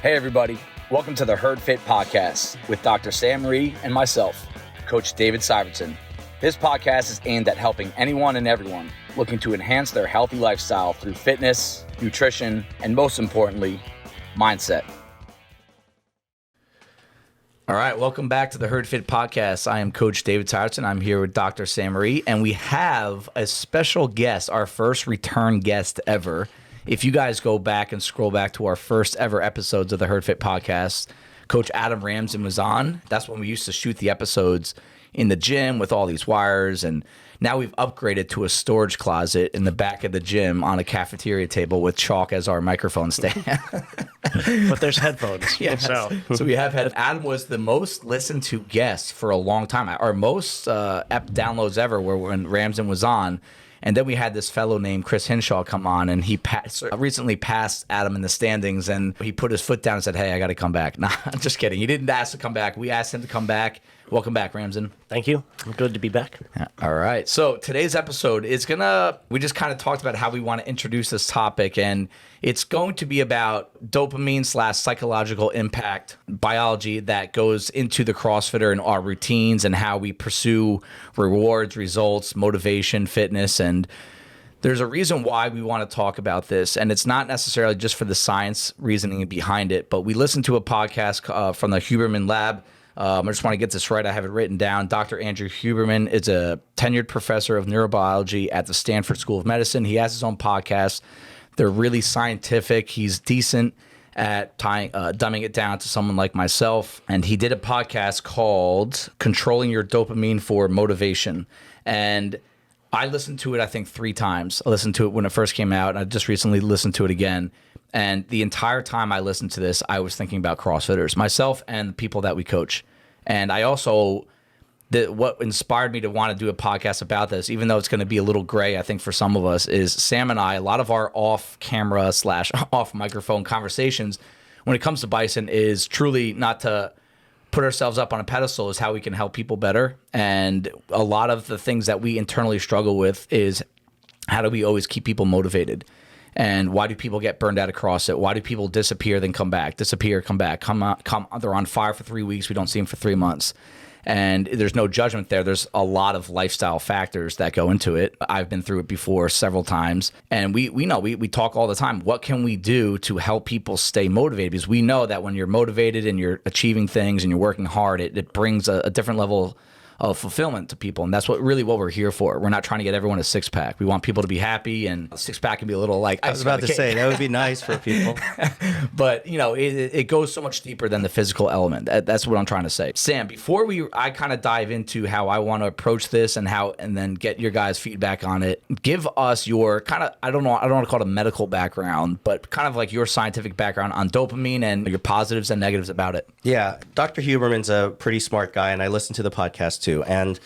Hey everybody, welcome to the Herd Fit Podcast with Dr. Sam Rhee and myself, Coach David Syvertsen. This podcast is aimed at helping anyone and everyone looking to enhance their healthy lifestyle through fitness, nutrition, and most importantly, mindset. All right, welcome back to the Herd Fit Podcast. I am Coach David Syvertsen. I'm here with Dr. Sam Rhee, and we have a special guest, our first return guest ever. If you guys go back and scroll back to our first ever episodes of the Herd Fit Podcast, Coach Adam Ramsden was on. That's when we used to shoot the episodes in the gym with all these wires, and now we've upgraded to a storage closet in the back of the gym on a cafeteria table with chalk as our microphone stand. But there's headphones. Yes. So we have had Adam was the most listened to guest for a long time. Our most app downloads ever were when Ramsden was on. And then we had this fellow named Chris Hinshaw come on, and he recently passed Adam in the standings, and he put his foot down and said, hey, I got to come back. Nah, I'm just kidding. He didn't ask to come back. We asked him to come back. Welcome back, Ramsden. Thank you. Good to be back. All right. So today's episode is we just kind of talked about how we want to introduce this topic, and it's going to be about dopamine / psychological impact biology that goes into the CrossFitter and our routines and how we pursue rewards, results, motivation, fitness. And there's a reason why we want to talk about this, and it's not necessarily just for the science reasoning behind it, but we listened to a podcast from the Huberman lab. I just want to get this right. I have it written down. Dr. Andrew Huberman is a tenured professor of neurobiology at the Stanford School of Medicine. He has his own podcast. They're really scientific. He's decent at dumbing it down to someone like myself. And he did a podcast called Controlling Your Dopamine for Motivation. And I listened to it, I think, 3 times. I listened to it when it first came out, and I just recently listened to it again. And the entire time I listened to this, I was thinking about CrossFitters, myself and the people that we coach. And I also, what inspired me to want to do a podcast about this, even though it's going to be a little gray, I think, for some of us, is Sam and I, a lot of our off-camera / off-microphone conversations when it comes to Bison is truly not to put ourselves up on a pedestal, is how we can help people better. And a lot of the things that we internally struggle with is how do we always keep people motivated? And why do people get burned out of CrossFit? Why do people disappear, then come back, disappear, come back, they're on fire for 3 weeks, we don't see them for 3 months. And there's no judgment there. There's a lot of lifestyle factors that go into it. I've been through it before several times. And we know, we talk all the time. What can we do to help people stay motivated? Because we know that when you're motivated and you're achieving things and you're working hard, it brings a different level of fulfillment to people. And that's what we're here for. We're not trying to get everyone a 6-pack. We want people to be happy, and a 6-pack can be a little like I was about to say that would be nice for people. But it goes so much deeper than the physical element. That's what I'm trying to say. Sam, before I kind of dive into how I want to approach this and then get your guys' feedback on it, give us your kind of, I don't want to call it a medical background, but kind of like your scientific background on dopamine and your positives and negatives about it. Yeah, Dr. Huberman's a pretty smart guy, and I listen to the podcast too. And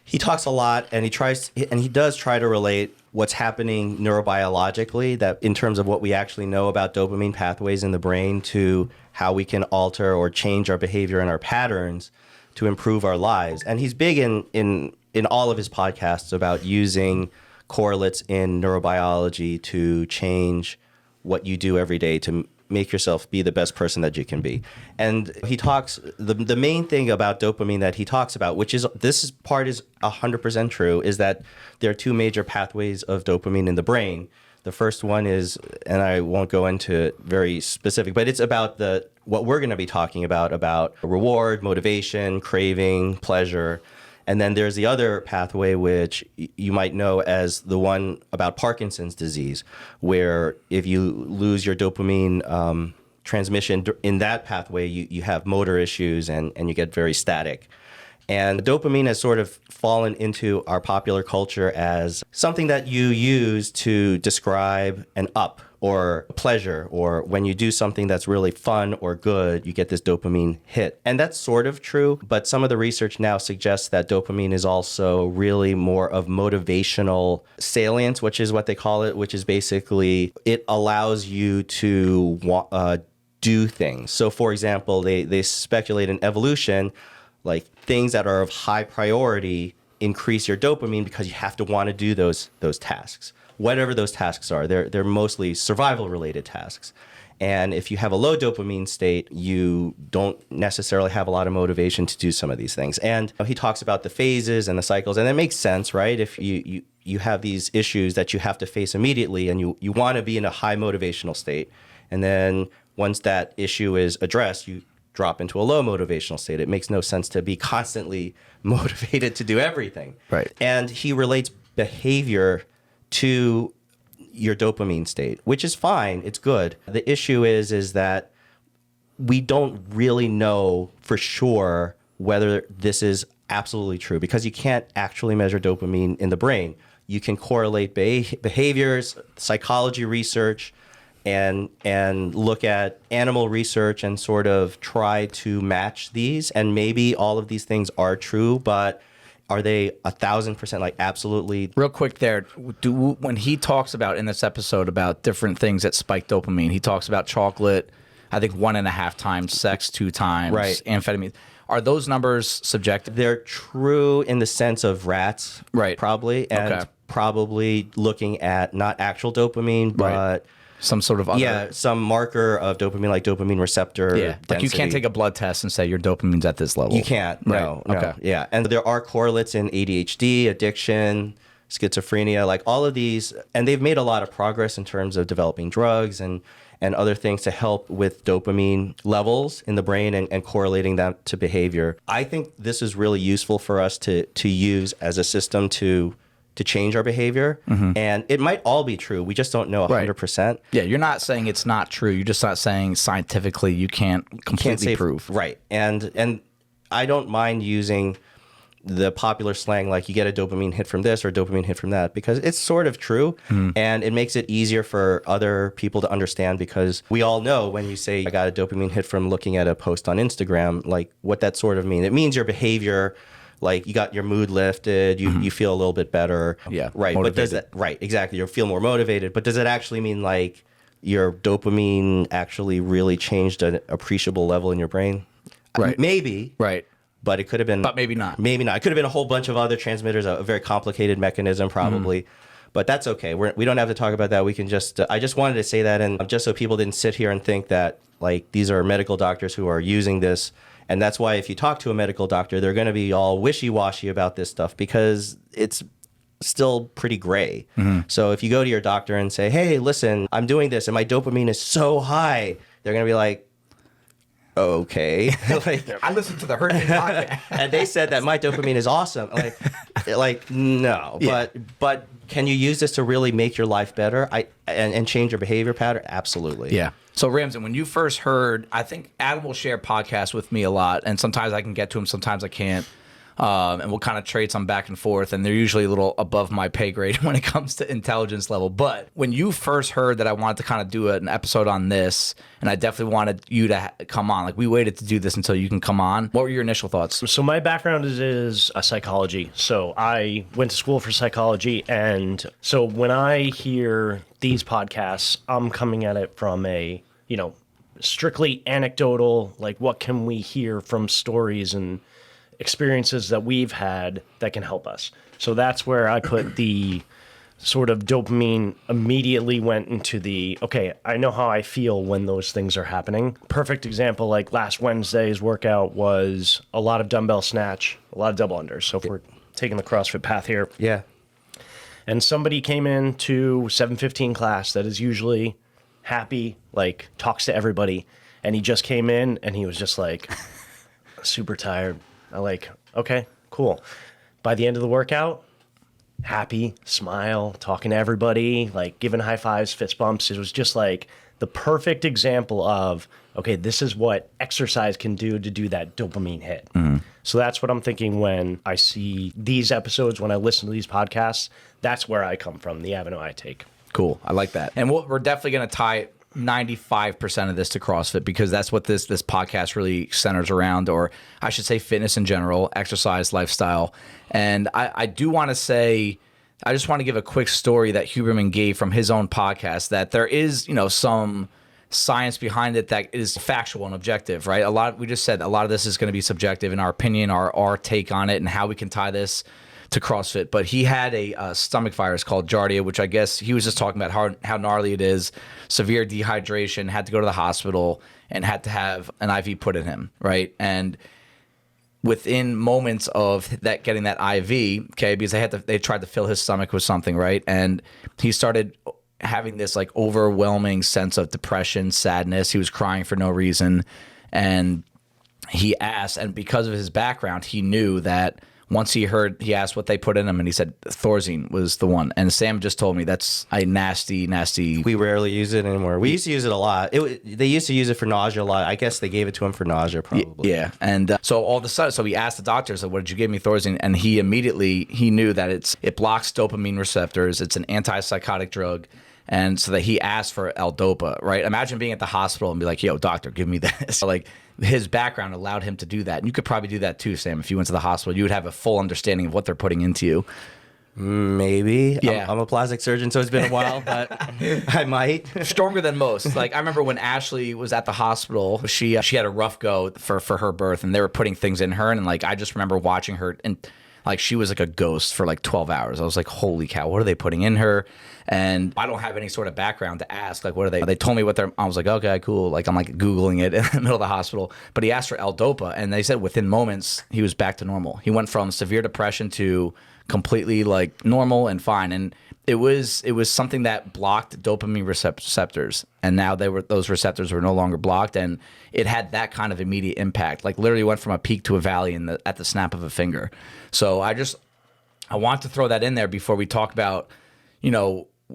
he talks a lot, and he does try to relate what's happening neurobiologically, that in terms of what we actually know about dopamine pathways in the brain, to how we can alter or change our behavior and our patterns to improve our lives. And he's big in all of his podcasts about using correlates in neurobiology to change what you do every day to make yourself be the best person that you can be. And he talks, the main thing about dopamine that he talks about, which is, this part is 100% true, is that there are 2 major pathways of dopamine in the brain. The first one is, and I won't go into it very specific, but it's about what we're going to be talking about reward, motivation, craving, pleasure. And then there's the other pathway, which you might know as the one about Parkinson's disease, where if you lose your dopamine transmission in that pathway, you have motor issues and you get very static. And dopamine has sort of fallen into our popular culture as something that you use to describe an up or pleasure, or when you do something that's really fun or good, you get this dopamine hit. And that's sort of true, but some of the research now suggests that dopamine is also really more of motivational salience, which is what they call it, which is basically it allows you to do things. So for example, they speculate in evolution, like things that are of high priority increase your dopamine because you have to want to do those tasks. Whatever those tasks are, they're mostly survival related tasks. And if you have a low dopamine state, you don't necessarily have a lot of motivation to do some of these things. And he talks about the phases and the cycles, and that makes sense, right? If you have these issues that you have to face immediately, and you want to be in a high motivational state. And then once that issue is addressed, you drop into a low motivational state. It makes no sense to be constantly motivated to do everything. Right. And he relates behavior to your dopamine state, which is fine. It's good. The issue is that we don't really know for sure whether this is absolutely true, because you can't actually measure dopamine in the brain. You can correlate behaviors, psychology research, and look at animal research and sort of try to match these. And maybe all of these things are true, but are they 1,000% like absolutely? Real quick there, when he talks about in this episode about different things that spike dopamine, he talks about chocolate, I think 1.5 times, sex 2 times, right, amphetamine. Are those numbers subjective? They're true in the sense of rats, right? Probably, and probably looking at not actual dopamine, but right, some sort of other, some marker of dopamine, like dopamine receptor. Yeah, density. like you can't take a blood test and say your dopamine's at this level. You can't. No. Right. Okay. Yeah, and there are correlates in ADHD, addiction, schizophrenia, like all of these, and they've made a lot of progress in terms of developing drugs and other things to help with dopamine levels in the brain and correlating that to behavior. I think this is really useful for us to use as a system to change our behavior. And it might all be true. We just don't know 100%. Right. Yeah, you're not saying it's not true. You're just not saying scientifically you can't completely prove. Right. And I don't mind using the popular slang, like you get a dopamine hit from this or a dopamine hit from that, because it's sort of true. And it makes it easier for other people to understand, because we all know when you say I got a dopamine hit from looking at a post on Instagram, like what that sort of means. It means your behavior, like you got your mood lifted, you feel a little bit better. Yeah. Right. Motivated. But does that, right, exactly. You feel more motivated. But does it actually mean like your dopamine actually really changed an appreciable level in your brain? Right. Maybe. Right. But it could have been... But maybe not. Maybe not. It could have been a whole bunch of other transmitters, a very complicated mechanism probably. But that's okay. We don't have to talk about that. We can just... I just wanted to say that, and just so people didn't sit here and think that like these are medical doctors who are using this. And that's why if you talk to a medical doctor, they're going to be all wishy-washy about this stuff, because it's still pretty gray. So if you go to your doctor and say, hey, listen, I'm doing this and my dopamine is so high, they're going to be like, okay. Like, I listened to the Hurt podcast. and they said that my dopamine is awesome. Like no. Yeah. But can you use this to really make your life better? And change your behavior pattern? Absolutely. Yeah. So Ramsden, when you first heard, I think Adam will share podcasts with me a lot, and sometimes I can get to him, sometimes I can't. And we'll kind of trade some back and forth, and they're usually a little above my pay grade when it comes to intelligence level. But when you first heard that I wanted to kind of do an episode on this, and I definitely wanted you to come on, like we waited to do this until you can come on. What were your initial thoughts? So my background is psychology. So I went to school for psychology, and so when I hear these podcasts, I'm coming at it from a, strictly anecdotal, like what can we hear from stories and experiences that we've had that can help us. So that's where I put the sort of dopamine immediately went into the, okay, I know how I feel when those things are happening. Perfect example, like last Wednesday's workout was a lot of dumbbell snatch, a lot of double unders. So if we're taking the CrossFit path here. Yeah. And somebody came into 7:15 class that is usually happy, like talks to everybody. And he just came in and he was just like super tired. I'm like, okay, cool. By the end of the workout, happy, smile, talking to everybody, like giving high fives, fist bumps. It was just like the perfect example of, okay, this is what exercise can do to do that dopamine hit. So that's what I'm thinking when I see these episodes, when I listen to these podcasts, that's where I come from, the avenue I take. Cool. I like that. And we're definitely going to tie 95% of this to CrossFit, because that's what this podcast really centers around, or I should say fitness in general, exercise, lifestyle. And I do want to say, I just want to give a quick story that Huberman gave from his own podcast, that there is, some science behind it that is factual and objective, right? We just said a lot of this is going to be subjective in our opinion, our take on it, and how we can tie this to CrossFit, but he had a stomach virus called Giardia, which I guess he was just talking about how gnarly it is, severe dehydration, had to go to the hospital and had to have an IV put in him, right? And within moments of that, getting that IV, okay, because they tried to fill his stomach with something, right? And he started having this like overwhelming sense of depression, sadness. He was crying for no reason. And he asked, and because of his background, he knew that once he asked what they put in him, and he said Thorazine was the one. And Sam just told me that's a nasty. We rarely use it anymore. We used to use it a lot. They used to use it for nausea a lot. I guess they gave it to him for nausea, probably. Yeah. And so all of a sudden, so he asked the doctor, so what did you give me, Thorazine? And he knew that it blocks dopamine receptors. It's an antipsychotic drug. And so that he asked for L-Dopa, right? Imagine being at the hospital and be like, yo, doctor, give me this. Like, his background allowed him to do that. And you could probably do that too, Sam. If you went to the hospital, you would have a full understanding of what they're putting into you. Maybe. Yeah. I'm a plastic surgeon, so it's been a while, but I might. Stronger than most. Like, I remember when Ashley was at the hospital, she had a rough go for her birth, and they were putting things in her. And, like, I just remember watching her, and, like, she was like a ghost for like 12 hours. I was like, holy cow, what are they putting in her? And I don't have any sort of background to ask, like, what are they? They told me what they're, I was like, okay, cool. Like, I'm like Googling it in the middle of the hospital. But he asked for L-Dopa, and they said within moments, he was back to normal. He went from severe depression to completely like normal and fine. And it was something that blocked dopamine receptors. And now those receptors were no longer blocked. And it had that kind of immediate impact. Like, literally went from a peak to a valley at the snap of a finger. So I want to throw that in there before we talk about,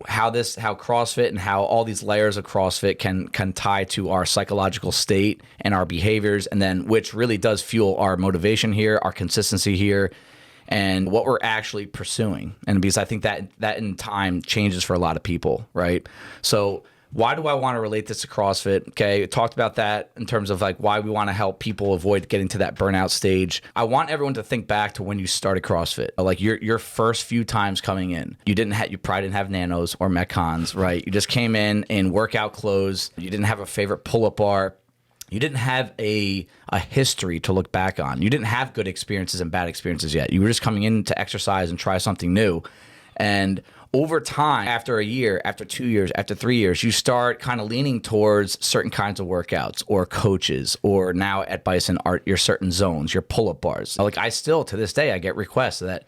how CrossFit and how all these layers of CrossFit can tie to our psychological state and our behaviors, and then which really does fuel our motivation here, our consistency here, and what we're actually pursuing. And because I think that in time changes for a lot of people, right? So why do I want to relate this to CrossFit? Okay, I talked about that in terms of like why we want to help people avoid getting to that burnout stage. I want everyone to think back to when you started CrossFit, like your first few times coming in. You probably didn't have Nanos or Metcons, right? You just came in workout clothes. You didn't have a favorite pull-up bar. You didn't have a history to look back on. You didn't have good experiences and bad experiences yet. You were just coming in to exercise and try something new. And over time, after a year, after 2 years, after 3 years, you start kind of leaning towards certain kinds of workouts or coaches, or now at Bison Art, your certain zones, your pull-up bars. Like, I still, to this day, I get requests that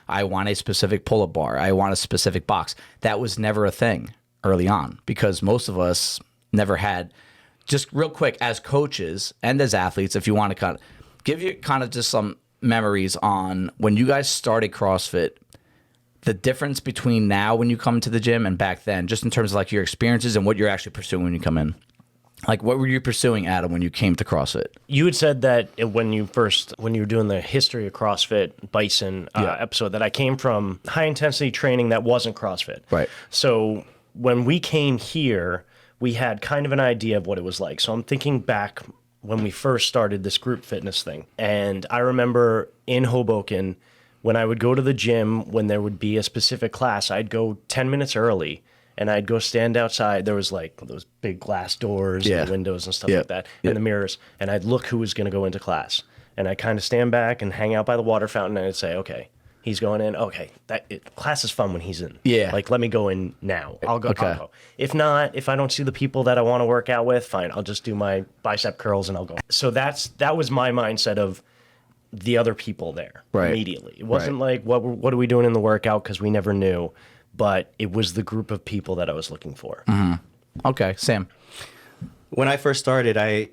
I want a specific pull-up bar. I want a specific box. That was never a thing early on because most of us never had. Just real quick, as coaches and as athletes, if you want to kind of give you kind of just some memories on when you guys started CrossFit, the difference between now when you come to the gym and back then, just in terms of like your experiences and what you're actually pursuing when you come in. Like, what were you pursuing, Adam, when you came to CrossFit? You had said that when you were doing the history of CrossFit Bison episode, that I came from high intensity training that wasn't CrossFit. Right. So when we came here, we had kind of an idea of what it was like. So I'm thinking back when we first started this group fitness thing. And I remember in Hoboken, when I would go to the gym, when there would be a specific class, I'd go 10 minutes early and I'd go stand outside. There was like those big glass doors and the windows and stuff like that, and the mirrors. And I'd look who was going to go into class. And I'd kind of stand back and hang out by the water fountain, and I'd say, okay, he's going in. Okay, class is fun when he's in. Yeah. Like, let me go in now. I'll go. Okay. I'll go. If not, if I don't see the people that I want to work out with, fine. I'll just do my bicep curls and I'll go. So that was my mindset of the other people there immediately. It wasn't like, what are we doing in the workout, because we never knew, but it was the group of people that I was looking for. Mm-hmm. Okay, Sam. When I first started, I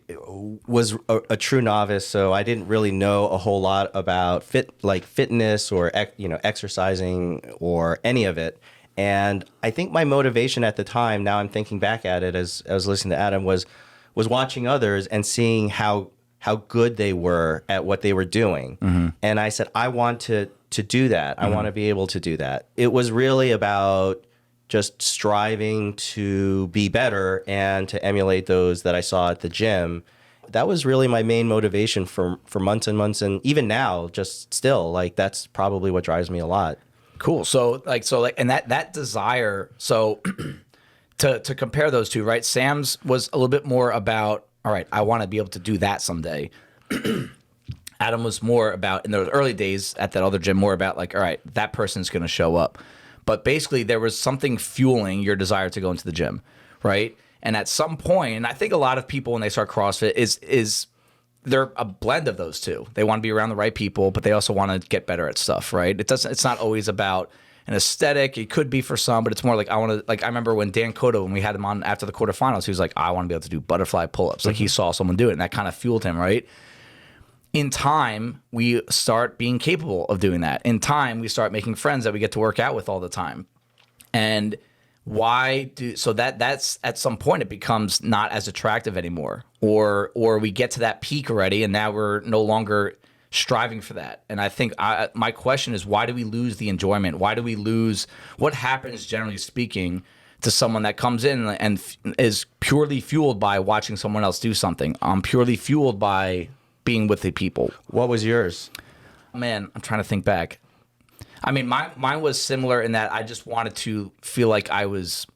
was a true novice, so I didn't really know a whole lot about fitness or exercising or any of it. And I think my motivation at the time, now I'm thinking back at it as I was listening to Adam, was watching others and seeing how good they were at what they were doing. Mm-hmm. And I said, I want to do that. Mm-hmm. I want to be able to do that. It was really about just striving to be better and to emulate those that I saw at the gym. That was really my main motivation for months and months. And even now, just still, like, that's probably what drives me a lot. Cool. So and that desire, so to compare those two, right? Sam's was a little bit more about, all right, I want to be able to do that someday. Adam was more about, in those early days at that other gym, more about like, all right, that person's going to show up. But basically there was something fueling your desire to go into the gym, right? And at some point, and I think a lot of people when they start CrossFit is they're a blend of those two. They want to be around the right people, but they also want to get better at stuff, right? It's not always about an aesthetic. It could be for some, but it's more like I want to, like I remember when Dan Cotto, when we had him on after the quarterfinals, he was like, I want to be able to do butterfly pull-ups. Like he saw someone do it, and that kind of fueled him, right? In time, we start being capable of doing that. In time, we start making friends that we get to work out with all the time. And that's at some point it becomes not as attractive anymore, or we get to that peak already, and now we're no longer striving for that. And I think my question is, why do we lose the enjoyment? Why do we lose what happens, generally speaking, to someone that comes in and is purely fueled by watching someone else do something? Purely fueled by being with the people. What was yours? Man, I'm trying to think back. I mean, mine was similar in that I just wanted to feel like I was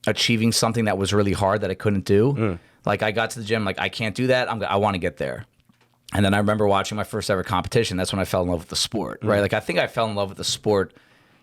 achieving something that was really hard that I couldn't do. Like I got to the gym, like I can't do that. I want to get there. And then I remember watching my first ever competition. That's when I fell in love with the sport, right? Like I think I fell in love with the sport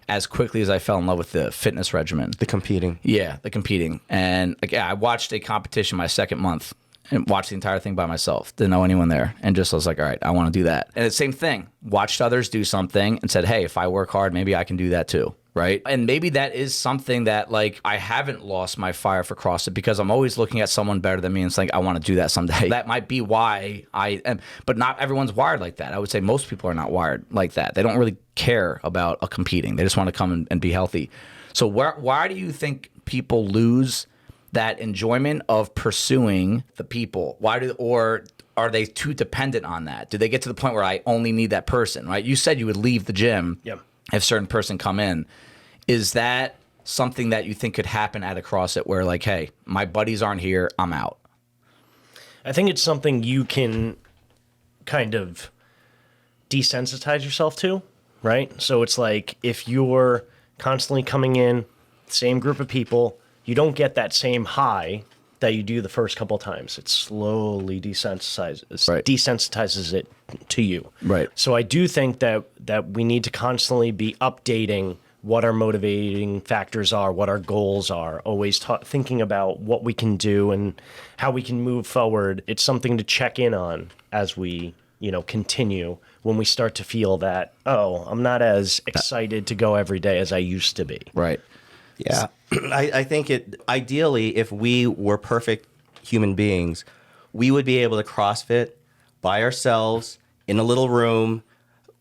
as quickly as I fell in love with the fitness regimen. The competing. Yeah, the competing. And like, yeah, I watched a competition my second month and watched the entire thing by myself. Didn't know anyone there. And just was like, all right, I want to do that. And the same thing, watched others do something and said, hey, if I work hard, maybe I can do that too, right? And maybe that is something that like I haven't lost my fire for CrossFit because I'm always looking at someone better than me and it's like, I want to do that someday. That might be why I am, but not everyone's wired like that. I would say most people are not wired like that. They don't really care about competing. They just want to come and be healthy. So why do you think people lose that enjoyment of pursuing the people? Or are they too dependent on that? Do they get to the point where I only need that person, right? You said you would leave the gym if a certain person come in. Is that something that you think could happen at a CrossFit where like, hey, my buddies aren't here, I'm out? I think it's something you can kind of desensitize yourself to, right? So it's like if you're constantly coming in, same group of people, you don't get that same high that you do the first couple of times. It slowly desensitizes it to you. Right. So I do think that we need to constantly be updating what our motivating factors are, what our goals are, always thinking about what we can do and how we can move forward. It's something to check in on as we, continue when we start to feel that, oh, I'm not as excited to go every day as I used to be. Right. Yeah. I think ideally, if we were perfect human beings, we would be able to CrossFit by ourselves in a little room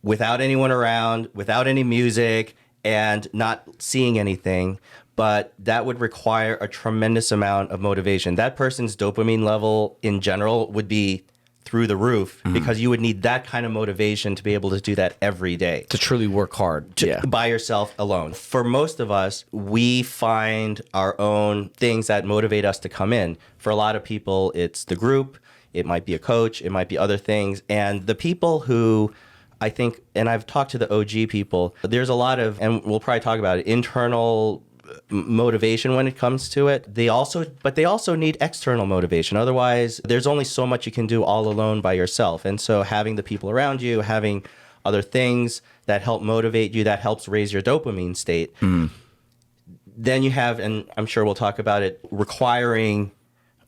without anyone around, without any music, and not seeing anything. But that would require a tremendous amount of motivation. That person's dopamine level in general would be through the roof because you would need that kind of motivation to be able to do that every day. To truly work hard. By yourself alone. For most of us, we find our own things that motivate us to come in. For a lot of people, it's the group. It might be a coach. It might be other things. And the people who I think, and I've talked to the OG people, there's a lot of, and we'll probably talk about it, internal motivation when it comes to it. They also need external motivation. Otherwise, there's only so much you can do all alone by yourself. And so having the people around you, having other things that help motivate you, that helps raise your dopamine state. Then you have, and I'm sure we'll talk about it, requiring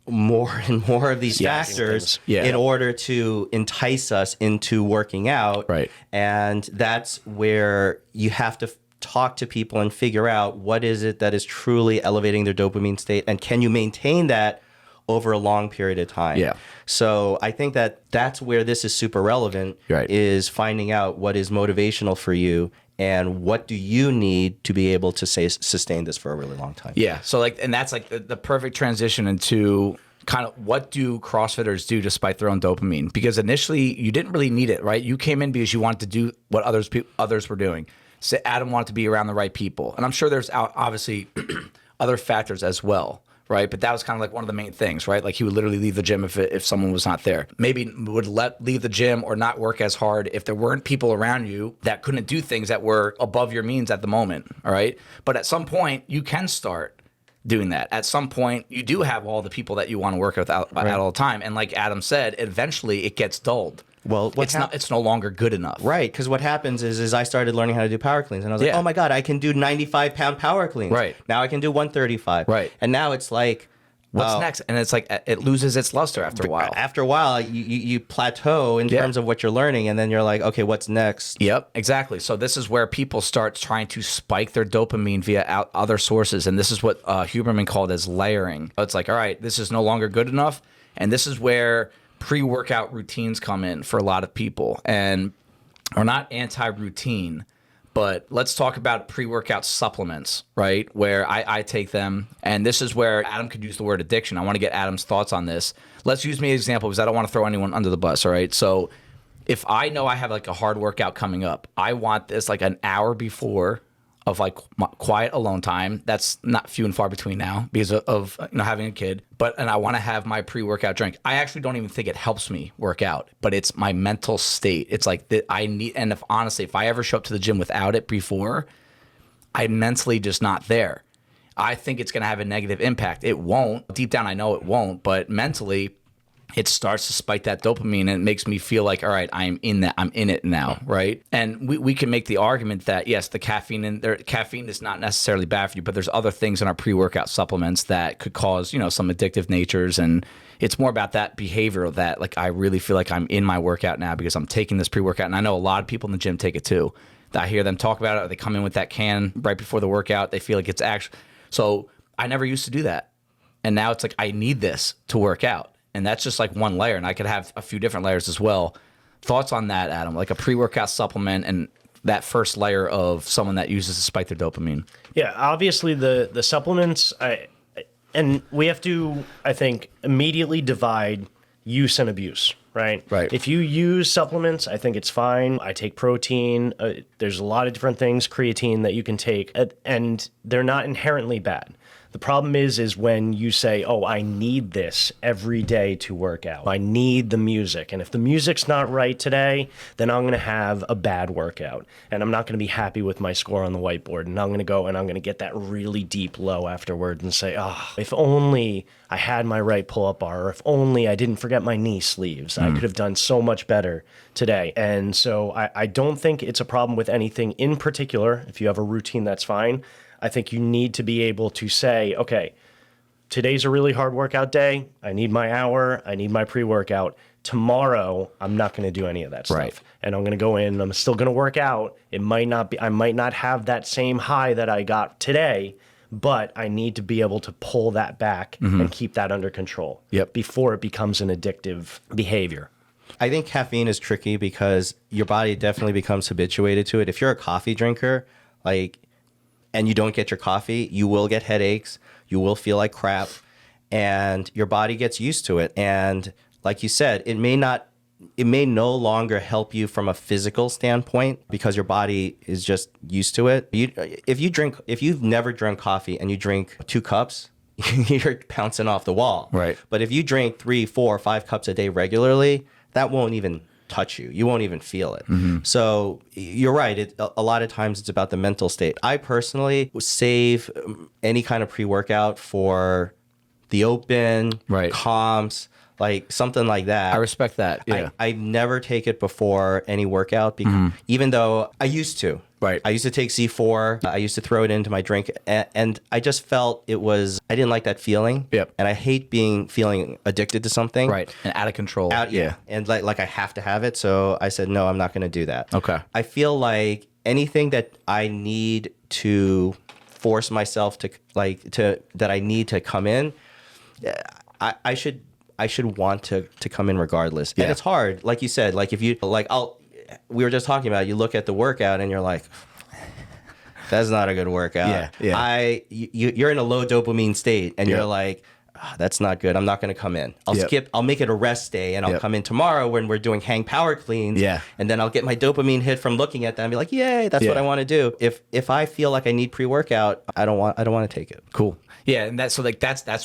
more and more of these factors in order to entice us into working out. Right. And that's where you have to talk to people and figure out what is it that is truly elevating their dopamine state, and can you maintain that over a long period of time? Yeah. So I think that's where this is super relevant, is finding out what is motivational for you and what do you need to be able to sustain this for a really long time. Yeah. So and that's like the perfect transition into kind of what do CrossFitters do despite their own dopamine? Because initially you didn't really need it, right? You came in because you wanted to do what others were doing. So Adam wanted to be around the right people. And I'm sure there's obviously other factors as well, right? But that was kind of like one of the main things, right? Like he would literally leave the gym if someone was not there. Maybe would leave the gym or not work as hard if there weren't people around you that couldn't do things that were above your means at the moment, all right? But at some point, you can start doing that. At some point, you do have all the people that you want to work with out all the time. And like Adam said, eventually it gets dulled. Well, it's no longer good enough. Right, because what happens is I started learning how to do power cleans, and I was like, oh my God, I can do 95-pound power cleans. Right. Now I can do 135. Right. And now it's like, what's next? And it's like it loses its luster after a while. After a while, you plateau in terms of what you're learning, and then you're like, okay, what's next? Yep, exactly. So this is where people start trying to spike their dopamine via other sources, and this is what Huberman called as layering. It's like, all right, this is no longer good enough, and this is where pre-workout routines come in for a lot of people. And we're not anti-routine, but let's talk about pre-workout supplements, right? Where I take them, and this is where Adam could use the word addiction. I want to get Adam's thoughts on this. Let's use me as an example because I don't want to throw anyone under the bus, all right? So if I know I have like a hard workout coming up, I want this like an hour before of like quiet alone time. That's not few and far between now because of having a kid. And I want to have my pre-workout drink. I actually don't even think it helps me work out, but it's my mental state. It's like that I need. And if I ever show up to the gym without it before, I'm mentally just not there. I think it's going to have a negative impact. It won't. Deep down, I know it won't. But mentally, it starts to spike that dopamine, and it makes me feel like, all right, I'm in it now, right? And we can make the argument that, yes, the caffeine is not necessarily bad for you, but there's other things in our pre-workout supplements that could cause, some addictive natures, and it's more about that behavior that, like, I really feel like I'm in my workout now because I'm taking this pre-workout, and I know a lot of people in the gym take it too. I hear them talk about it, or they come in with that can right before the workout. They feel like it's actually, so I never used to do that, and now it's like I need this to work out. And that's just like one layer, and I could have a few different layers as well. Thoughts on that, Adam? Like a pre-workout supplement and that first layer of someone that uses to spike their dopamine. Yeah, obviously the supplements, and we have to, I think, immediately divide use and abuse, right? Right. If you use supplements, I think it's fine. I take protein. There's a lot of different things, creatine, that you can take, and they're not inherently bad. The problem is when you say, oh, I need this every day to work out. I need the music. And if the music's not right today, then I'm going to have a bad workout. And I'm not going to be happy with my score on the whiteboard. And I'm going to go and I'm going to get that really deep low afterwards and say, oh, if only I had my right pull-up bar, or if only I didn't forget my knee sleeves. I could have done so much better today. And so I don't think it's a problem with anything in particular. If you have a routine, that's fine. I think you need to be able to say, okay, today's a really hard workout day. I need my hour. I need my pre-workout. Tomorrow, I'm not going to do any of that stuff. Right. And I'm going to go in. I'm still going to work out. It might not be. I might not have that same high that I got today, but I need to be able to pull that back and keep that under control. Yep. Before it becomes an addictive behavior. I think caffeine is tricky because your body definitely becomes habituated to it. If you're a coffee drinker, and you don't get your coffee, you will get headaches, you will feel like crap, and your body gets used to it. And like you said, it may no longer help you from a physical standpoint because your body is just used to it. If you've never drunk coffee and you drink 2 cups, you're bouncing off the wall. Right. But if you drink 3, 4, 5 cups a day regularly, that won't even touch you. You won't even feel it. So you're right. A lot of times it's about the mental state. I personally save any kind of pre-workout for the open, Right. comps, like something like that. I respect that. Yeah. I never take it before any workout because even though I used to. Right. I used to take C4. I used to throw it into my drink, and I just felt I didn't like that feeling. Yep. And I hate feeling addicted to something. Right. And out of control. Yeah. And like I have to have it. So I said, no, I'm not going to do that. Okay. I feel like anything that I need to force myself to that I need to come in, I should want to come in regardless. Yeah. And it's hard. Like you said, like if you we were just talking about, you look at the workout and you're like, that's not a good workout. Yeah. You're in a low dopamine state and Yeah. you're like, that's not good. I'm not going to come in. Yep. I'll make it a rest day and I'll Yep. come in tomorrow when we're doing hang power cleans. Yeah. And then I'll get my dopamine hit from looking at that and be like, yay, that's what Yeah. I want to do. If I feel like I need pre-workout, I don't want to take it. Cool. Yeah, and that's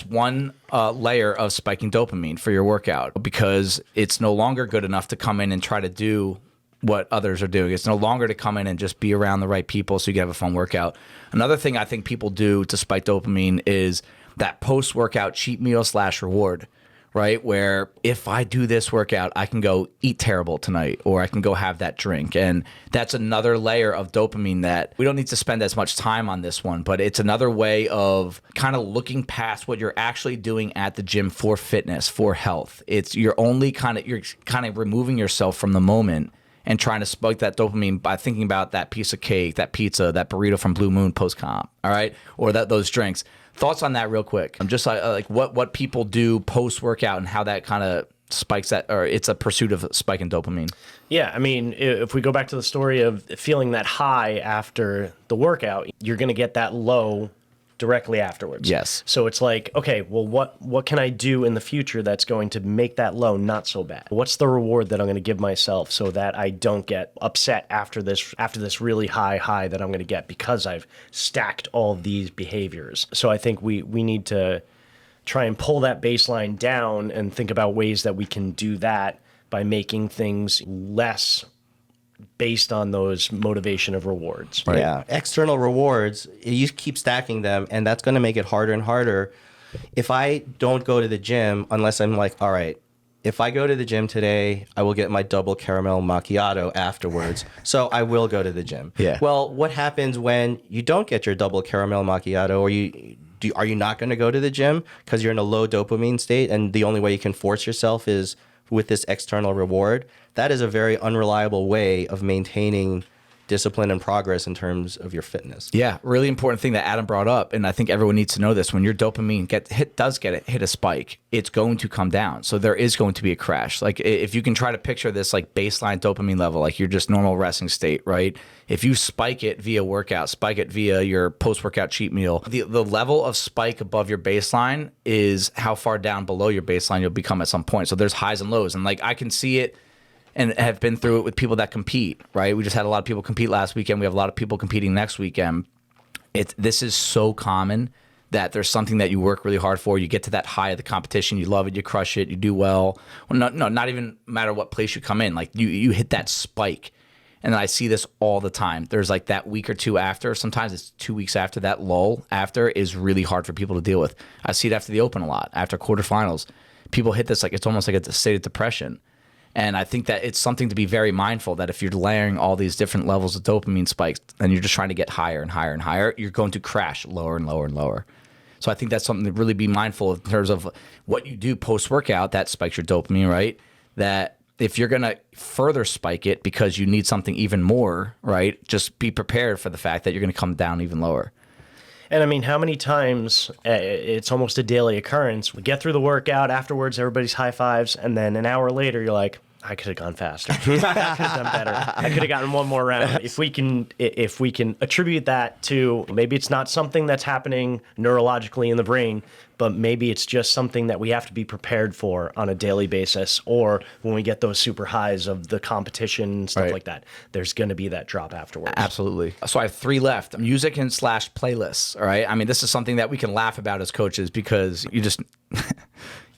one layer of spiking dopamine for your workout because it's no longer good enough to come in and try to do what others are doing. It's no longer to come in and just be around the right people so you can have a fun workout. Another thing I think people do to spike dopamine is that post-workout cheat meal / reward, right? Where if I do this workout, I can go eat terrible tonight, or I can go have that drink. And that's another layer of dopamine that we don't need to spend as much time on this one, but it's another way of kind of looking past what you're actually doing at the gym for fitness, for health. You're kind of removing yourself from the moment and trying to spike that dopamine by thinking about that piece of cake, that pizza, that burrito from Blue Moon post-comp, all right? Or those drinks. Thoughts on that real quick? I'm just like what people do post-workout and how that kind of spikes that, or it's a pursuit of spiking dopamine. Yeah, I mean, if we go back to the story of feeling that high after the workout, you're going to get that low directly afterwards. Yes. So it's like, okay, well, what can I do in the future that's going to make that low not so bad? What's the reward that I'm going to give myself so that I don't get upset after this really high that I'm going to get because I've stacked all these behaviors? So I think we need to try and pull that baseline down and think about ways that we can do that by making things less based on those motivation of rewards. Right. Yeah. External rewards, you keep stacking them, and that's going to make it harder and harder. If I don't go to the gym, unless I'm like, all right, if I go to the gym today, I will get my double caramel macchiato afterwards. So I will go to the gym. Yeah. Well, what happens when you don't get your double caramel macchiato, or are you not going to go to the gym because you're in a low dopamine state, and the only way you can force yourself is with this external reward? That is a very unreliable way of maintaining discipline and progress in terms of your fitness. Yeah, really important thing that Adam brought up, and I think everyone needs to know this. When your dopamine hit a spike, it's going to come down. So there is going to be a crash. Like if you can try to picture this like baseline dopamine level, like your just normal resting state, right? If you spike it via workout, spike it via your post-workout cheat meal, the level of spike above your baseline is how far down below your baseline you'll become at some point. So there's highs and lows, and like I can see it and have been through it with people that compete, right? We just had a lot of people compete last weekend. We have a lot of people competing next weekend. This is so common that there's something that you work really hard for. You get to that high of the competition. You love it. You crush it. You do well. Well, not even matter what place you come in. Like you hit that spike. And I see this all the time. There's like that week or two after. Sometimes it's 2 weeks after that lull after is really hard for people to deal with. I see it after the Open a lot, after quarterfinals. People hit this like it's almost like a state of depression. And I think that it's something to be very mindful that if you're layering all these different levels of dopamine spikes and you're just trying to get higher and higher and higher, you're going to crash lower and lower and lower. So I think that's something to really be mindful of in terms of what you do post-workout that spikes your dopamine, right? That if you're going to further spike it because you need something even more, right, just be prepared for the fact that you're going to come down even lower. And I mean, how many times it's almost a daily occurrence. We get through the workout, afterwards, everybody's high fives, and then an hour later, you're like, I could have gone faster. I could have done better. I could have gotten one more round. If we can attribute that to maybe it's not something that's happening neurologically in the brain, but maybe it's just something that we have to be prepared for on a daily basis, or when we get those super highs of the competition, stuff like that, there's going to be that drop afterwards. Absolutely. So I have 3 left. Music and / playlists. All right. I mean, this is something that we can laugh about as coaches because you just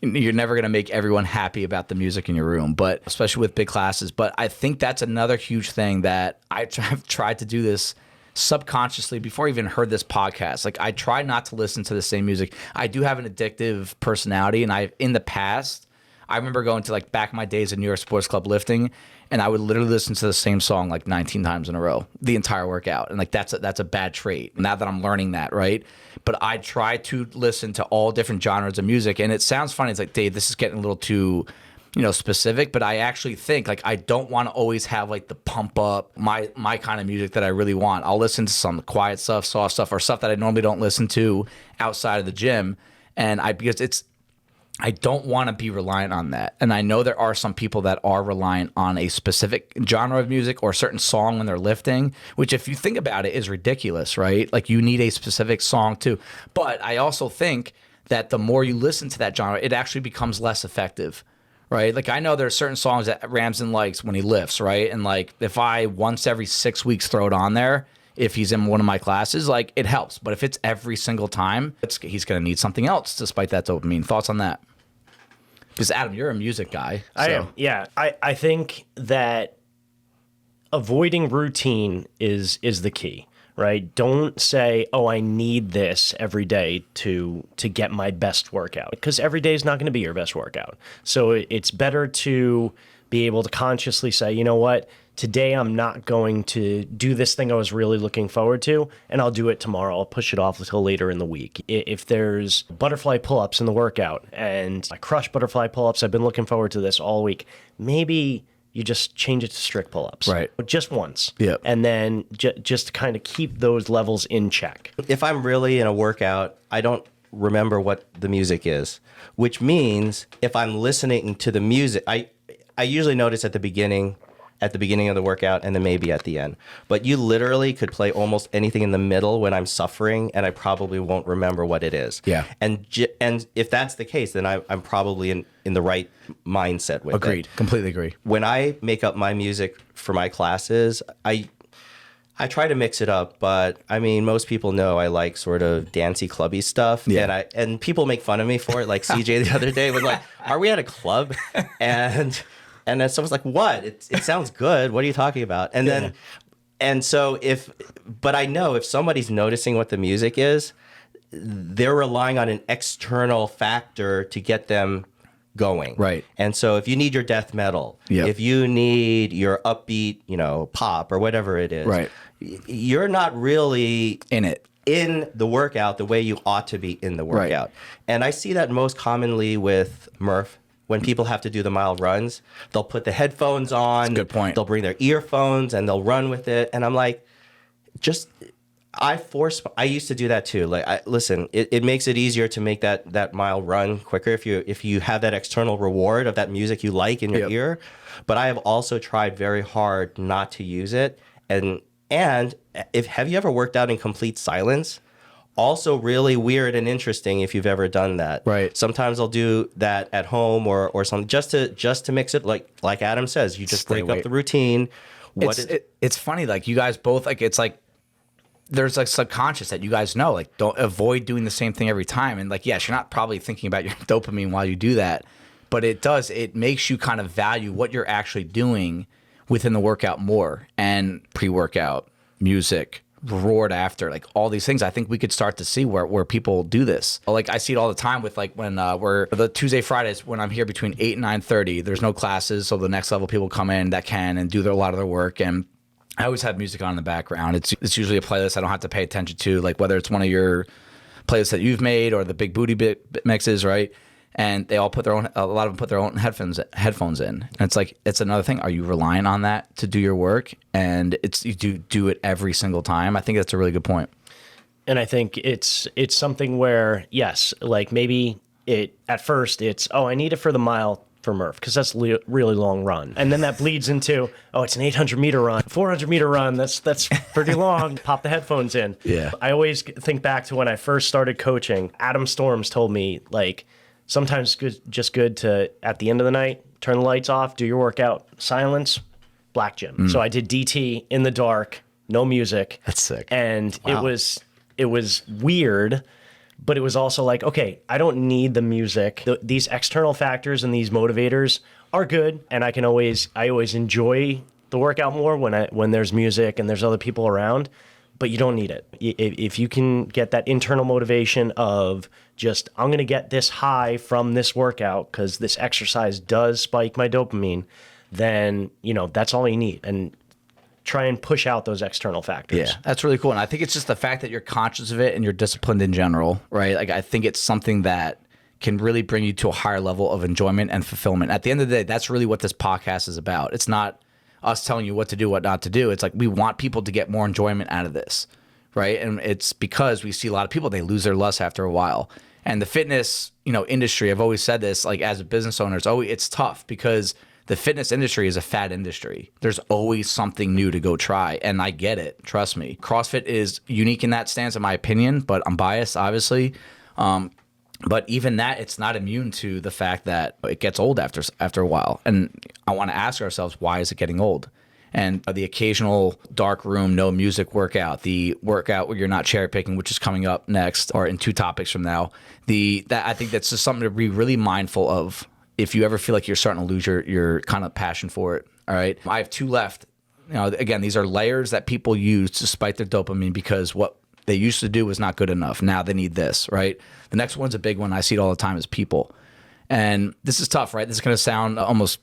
you're never going to make everyone happy about the music in your room, but especially with big classes. But I think that's another huge thing that I've tried to do this subconsciously before I even heard this podcast. Like I try not to listen to the same music. I do have an addictive personality, and in the past, I remember going to like back in my days in New York Sports Club lifting, and I would literally listen to the same song like 19 times in a row, the entire workout. And like that's a bad trait now that I'm learning that, right? But I try to listen to all different genres of music, and it sounds funny. It's like, Dave, this is getting a little too specific, but I actually think like I don't want to always have like the pump up my kind of music that I really want. I'll listen to some quiet stuff, soft stuff, or stuff that I normally don't listen to outside of the gym, because I don't want to be reliant on that. And I know there are some people that are reliant on a specific genre of music or a certain song when they're lifting, which if you think about it is ridiculous, right? Like you need a specific song too. But I also think that the more you listen to that genre, it actually becomes less effective, right? Like I know there are certain songs that Ramsden likes when he lifts, right? And like if I once every 6 weeks throw it on there, if he's in one of my classes, like it helps. But if it's every single time, he's going to need something else to spike that dopamine. Thoughts on that? Because Adam, you're a music guy. I am. Yeah. I think that avoiding routine is the key, right? Don't say, oh, I need this every day to get my best workout, because every day is not going to be your best workout. So it's better to be able to consciously say, you know what, today I'm not going to do this thing I was really looking forward to, and I'll do it tomorrow. I'll push it off until later in the week. If there's butterfly pull-ups in the workout and I crush butterfly pull-ups, I've been looking forward to this all week, maybe you just change it to strict pull-ups. Right. Just once. Yep. And then just to kind of keep those levels in check. If I'm really in a workout, I don't remember what the music is, which means if I'm listening to the music, I usually notice at the beginning of the workout and then maybe at the end. But you literally could play almost anything in the middle when I'm suffering, and I probably won't remember what it is. Yeah. And if that's the case, then I'm probably in the right mindset with it. Agreed. Completely agree. When I make up my music for my classes, I try to mix it up, but I mean, most people know I like sort of dancey, clubby stuff. Yeah. And people make fun of me for it. Like CJ the other day was like, "Are we at a club?" And then someone's like, "What? It sounds good. What are you talking about?" And then, but I know if somebody's noticing what the music is, they're relying on an external factor to get them going. Right. And so if you need your death metal, Yep. if you need your upbeat, pop or whatever it is, Right. You're not really in the workout the way you ought to be in the workout. Right. And I see that most commonly with Murph. When people have to do the mile runs, they'll put the headphones on. Good point. They'll bring their earphones and they'll run with it. And I'm like, I used to do that too. Like, listen, it makes it easier to make that mile run quicker if you have that external reward of that music you like in your ear. But I have also tried very hard not to use it. And have you ever worked out in complete silence? Also really weird and interesting if you've ever done that. Right. Sometimes I'll do that at home or something just to mix it like Adam says, you just break up the routine. It's funny, like you guys both, like it's like there's like subconscious that you guys know, like don't avoid doing the same thing every time. And like, yes, you're not probably thinking about your dopamine while you do that, but it makes you kind of value what you're actually doing within the workout more, and pre-workout, music, reward after, like all these things. I think we could start to see where people do this. Like I see it all the time with like when we're the Tuesday, Fridays when I'm here between 8 and 9:30, there's no classes. So the next level people come in that can and do a lot of their work. And I always have music on in the background. It's usually a playlist I don't have to pay attention to, like whether it's one of your playlists that you've made or the big booty mixes, right? And they all a lot of them put their own headphones in. And it's like, it's another thing. Are you relying on that to do your work? And you do it every single time. I think that's a really good point. And I think it's something where, yes, like maybe at first it's, oh, I need it for the mile for Murph because that's really long run. And then that bleeds into, oh, it's an 800 meter run, 400 meter run. That's pretty long. Pop the headphones in. Yeah. I always think back to when I first started coaching. Adam Storms told me, like, sometimes just good to, at the end of the night, turn the lights off, do your workout, silence, black gym. So I did DT in the dark, no music. That's sick. And Wow. it was weird, but it was also like, okay, I don't need the music. These external factors and these motivators are good, and I always enjoy the workout more when there's music and there's other people around. But you don't need it. If you can get that internal motivation of just, I'm going to get this high from this workout because this exercise does spike my dopamine, then, that's all you need. And try and push out those external factors. Yeah, that's really cool. And I think it's just the fact that you're conscious of it and you're disciplined in general, right? Like, I think it's something that can really bring you to a higher level of enjoyment and fulfillment. At the end of the day, that's really what this podcast is about. It's not us telling you what to do, what not to do. It's like we want people to get more enjoyment out of this, right? And it's because we see a lot of people, they lose their lust after a while. And the fitness, industry, I've always said this, like as a business owner, it's tough because the fitness industry is a fad industry. There's always something new to go try. And I get it. Trust me. CrossFit is unique in that stance, in my opinion, but I'm biased, obviously. But even that, it's not immune to the fact that it gets old after a while. And I want to ask ourselves, why is it getting old? And the occasional dark room, no music workout, the workout where you're not cherry picking, which is coming up next or in 2 topics from now. I think that's just something to be really mindful of if you ever feel like you're starting to lose your kind of passion for it. All right. I have 2 left. again, these are layers that people use to spike their dopamine because what they used to do was not good enough. Now they need this, right? The next one's a big one. I see it all the time is people. And this is tough, right? This is going to sound almost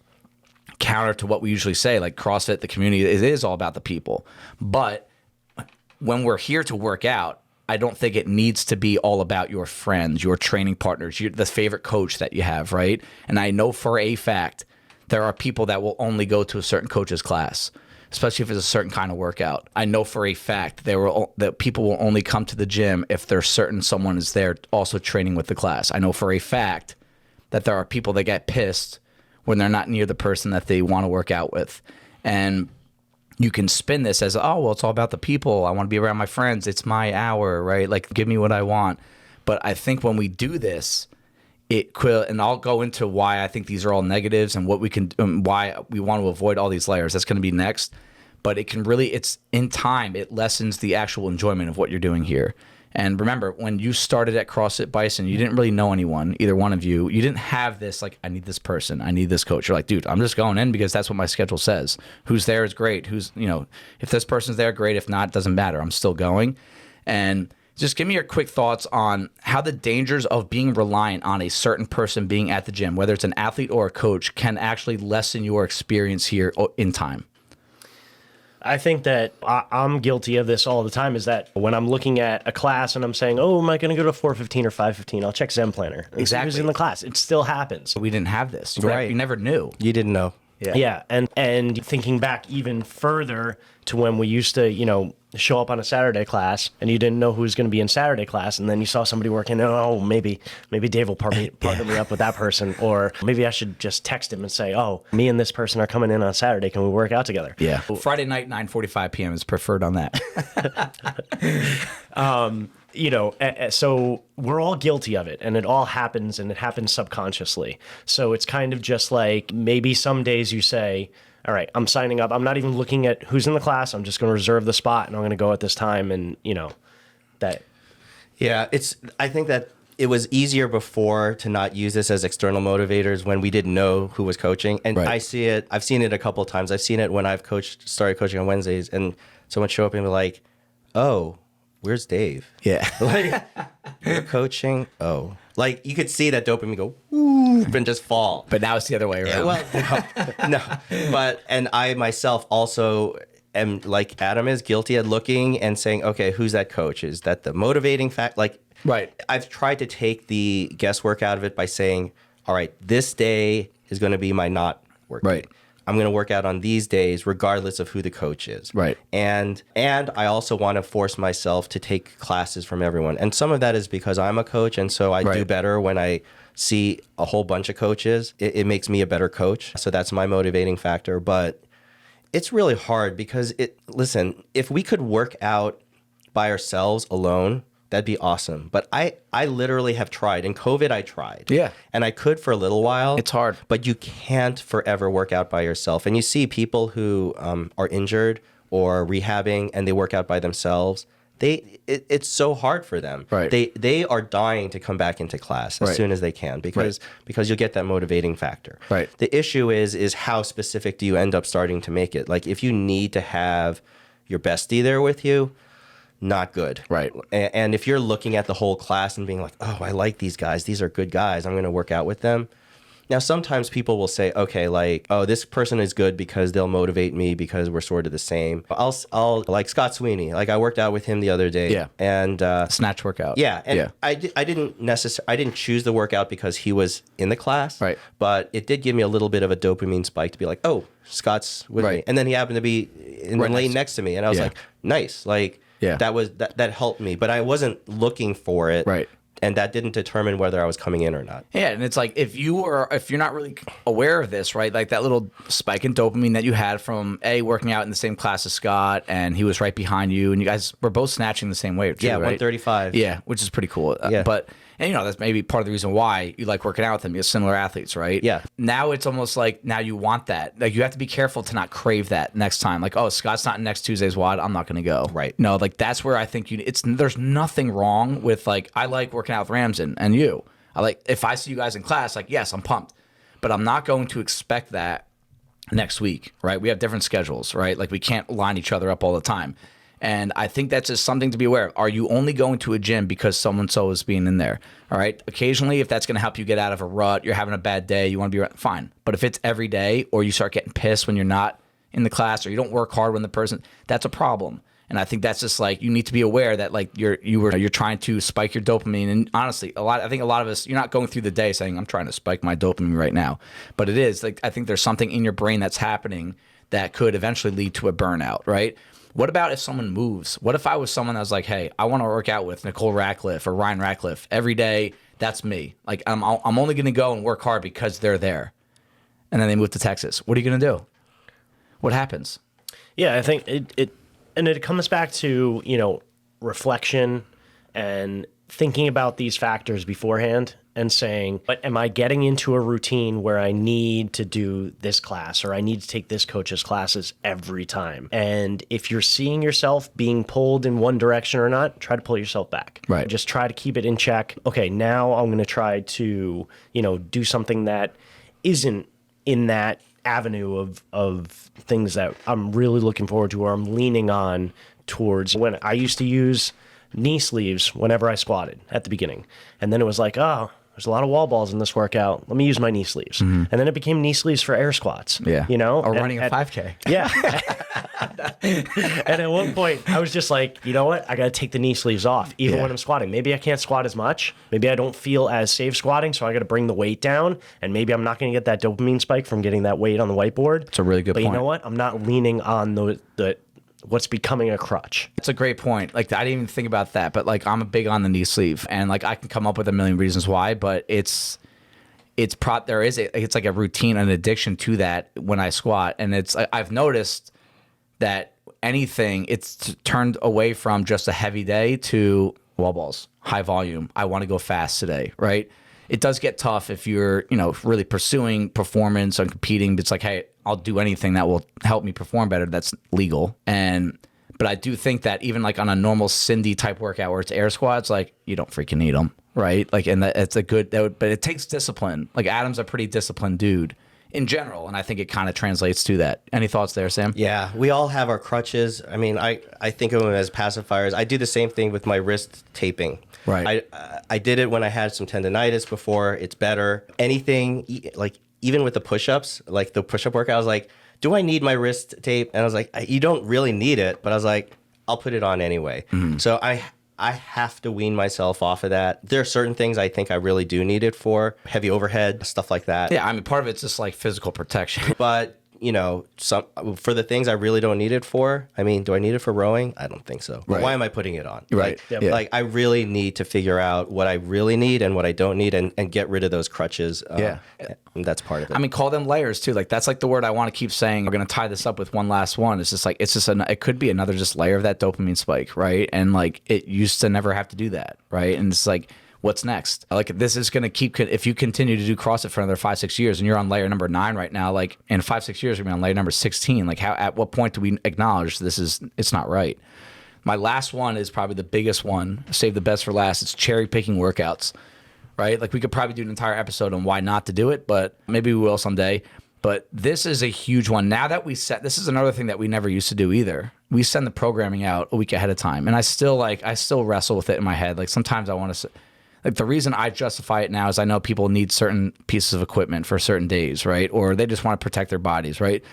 counter to what we usually say, like CrossFit, the community, it is all about the people. But when we're here to work out, I don't think it needs to be all about your friends, your training partners, the favorite coach that you have, right? And I know for a fact there are people that will only go to a certain coach's class, especially if it's a certain kind of workout. I know for a fact that people will only come to the gym if there's certain someone is there also training with the class. I know for a fact that there are people that get pissed when they're not near the person that they want to work out with. And you can spin this as, oh, well, it's all about the people. I want to be around my friends. It's my hour, right? Like, give me what I want. But I think when we do this, it could, and I'll go into why I think these are all negatives and what we can, why we want to avoid all these layers. That's going to be next. But it can really, it's in time, it lessens the actual enjoyment of what you're doing here. And remember, when you started at CrossFit Bison, you didn't really know anyone, either one of you. You didn't have this, like, I need this person, I need this coach. You're like, dude, I'm just going in because that's what my schedule says. Who's there is great. If this person's there, great. If not, it doesn't matter. I'm still going. And just give me your quick thoughts on how the dangers of being reliant on a certain person being at the gym, whether it's an athlete or a coach, can actually lessen your experience here in time. I think that I'm guilty of this all the time, is that when I'm looking at a class and I'm saying, oh, am I going to go to 4:15 or 5:15? I'll check Zen Planner. Exactly. Who's in the class. It still happens. We didn't have this. Right. You never knew. You didn't know. Yeah. And thinking back even further to when we used to, show up on a Saturday class and you didn't know who was going to be in Saturday class, and then you saw somebody working, oh, maybe Dave will partner me up with that person, or maybe I should just text him and say, oh, me and this person are coming in on Saturday. Can we work out together? Yeah. Friday night, 9:45 p.m. is preferred on that. So we're all guilty of it, and it all happens, and it happens subconsciously. So it's kind of just like, maybe some days you say, all right, I'm signing up. I'm not even looking at who's in the class. I'm just going to reserve the spot, and I'm going to go at this time. And that. Yeah, I think that it was easier before to not use this as external motivators when we didn't know who was coaching. And right. I've seen it a couple of times. I've seen it when I've started coaching on Wednesdays, and someone show up and be like, oh, where's Dave? Yeah. Like, you're coaching? Oh. Like, you could see that dopamine go, ooh, and just fall. But now it's the other way around. Well, no. But, and I myself also am, like Adam is, guilty at looking and saying, okay, who's that coach? Is that the motivating fact? Like, right. I've tried to take the guesswork out of it by saying, all right, this day is going to be my not work right. day. I'm going to work out on these days regardless of who the coach is. Right. And I also want to force myself to take classes from everyone. And some of that is because I'm a coach, and so I do better when I see a whole bunch of coaches. It makes me a better coach. So that's my motivating factor. But it's really hard because listen, if we could work out by ourselves alone, that'd be awesome. But I literally have tried. In COVID, I tried. Yeah. And I could for a little while. It's hard. But you can't forever work out by yourself. And you see people who are injured or rehabbing and they work out by themselves. It's so hard for them. Right. They are dying to come back into class as soon as they can because you'll get that motivating factor. Right. The issue is how specific do you end up starting to make it? Like, if you need to have your bestie there with you, not good. Right. And if you're looking at the whole class and being like, oh, I like these guys. These are good guys. I'm going to work out with them. Now, sometimes people will say, okay, like, oh, this person is good because they'll motivate me because we're sort of the same. I'll like Scott Sweeney. Like, I worked out with him the other day. Yeah. And snatch workout. Yeah. And I didn't choose the workout because he was in the class. Right. But it did give me a little bit of a dopamine spike to be like, oh, Scott's with me. And then he happened to be in the lane next to me. And I was like, nice. Like, that helped me. But I wasn't looking for it. Right. And that didn't determine whether I was coming in or not. Yeah, and it's like if you're not really aware of this, right? Like that little spike in dopamine that you had from working out in the same class as Scott, and he was right behind you, and you guys were both snatching the same weight. Too, yeah, right? 135. Yeah, which is pretty cool. But that's maybe part of the reason why you like working out with him. You're similar athletes, right? Yeah. Now it's almost like now you want that. Like you have to be careful to not crave that next time. Like, oh, Scott's not next Tuesday's WOD, I'm not going to go. Right. No, like that's where I think there's nothing wrong with like I like working out with Ramsden and you. I like if I see you guys in class, like yes, I'm pumped, but I'm not going to expect that next week, right? We have different schedules, right? Like we can't line each other up all the time. And I think that's just something to be aware of. Are you only going to a gym because so-and-so is being in there? All right. Occasionally, if that's going to help you get out of a rut, you're having a bad day, you want to be fine. But if it's every day, or you start getting pissed when you're not in the class, or you don't work hard when the person, that's a problem. And I think that's just like, you need to be aware that like you're trying to spike your dopamine. And honestly, I think a lot of us, you're not going through the day saying, I'm trying to spike my dopamine right now. But it is like, I think there's something in your brain that's happening that could eventually lead to a burnout, right? What about if someone moves? What if I was someone that was like, hey, I want to work out with Nicole Ratcliffe or Ryan Ratcliffe every day? That's me. Like I'm only going to go and work hard because they're there. And then they move to Texas. What are you going to do? What happens? Yeah, I think it comes back to, reflection and thinking about these factors beforehand and saying, but am I getting into a routine where I need to do this class or I need to take this coach's classes every time? And if you're seeing yourself being pulled in one direction or not, try to pull yourself back. Right. Just try to keep it in check. Okay, now I'm going to try to, do something that isn't in that avenue of things that I'm really looking forward to or I'm leaning on towards. When I used to use knee sleeves whenever I squatted at the beginning. And then it was like, oh, there's a lot of wall balls in this workout. Let me use my knee sleeves. And then it became knee sleeves for air squats. Yeah. Or running a 5K. Yeah. And at one point, I was just like, you know what? I got to take the knee sleeves off, even when I'm squatting. Maybe I can't squat as much. Maybe I don't feel as safe squatting, so I got to bring the weight down. And maybe I'm not going to get that dopamine spike from getting that weight on the whiteboard. It's a really good point. But you know what? I'm not leaning on the what's becoming a crutch. It's a great point. Like I didn't even think about that, but like I'm a big on the knee sleeve, and like I can come up with a million reasons why, but it's like a routine, an addiction to that when I squat, and I've noticed that it's turned away from just a heavy day to wall balls, high volume. I want to go fast today, right? It does get tough if you're, really pursuing performance and competing. It's like, hey, I'll do anything that will help me perform better. That's legal. But I do think that even like on a normal Cindy type workout where it's air squats, like you don't freaking need them, right? Like, and it's but it takes discipline. Like Adam's a pretty disciplined dude in general, and I think it kind of translates to that. Any thoughts there, Sam? Yeah, we all have our crutches. I mean, I think of them as pacifiers. I do the same thing with my wrist taping. Right. I did it when I had some tendonitis before. It's better. Anything, like even with the push-ups, like the push-up workout, I was like, do I need my wrist tape? And I was like, you don't really need it. But I was like, I'll put it on anyway. Mm-hmm. So I have to wean myself off of that. There are certain things I think I really do need it for. Heavy overhead, stuff like that. Yeah, I mean, part of it's just like physical protection. But for the things I really don't need it for, I mean, do I need it for rowing? I don't think so. Right. Why am I putting it on? Right. Like I really need to figure out what I really need and what I don't need and get rid of those crutches. And that's part of it. I mean, call them layers too. Like that's like the word I want to keep saying. We're going to tie this up with one last one. It's just like, it could be another just layer of that dopamine spike, right? And like it used to never have to do that, right? And it's like, what's next? Like this is going to keep, if you continue to do CrossFit for another 5-6 years and you're on layer number 9 right now, like in 5-6 years, you're going to be on layer number 16. Like at what point do we acknowledge it's not right? My last one is probably the biggest one. Save the best for last. It's cherry picking workouts, right? Like we could probably do an entire episode on why not to do it, but maybe we will someday. But this is a huge one. Now that this is another thing that we never used to do either. We send the programming out a week ahead of time. And I still wrestle with it in my head. Like sometimes I want to, like the reason I justify it now is I know people need certain pieces of equipment for certain days, right? Or they just want to protect their bodies, right?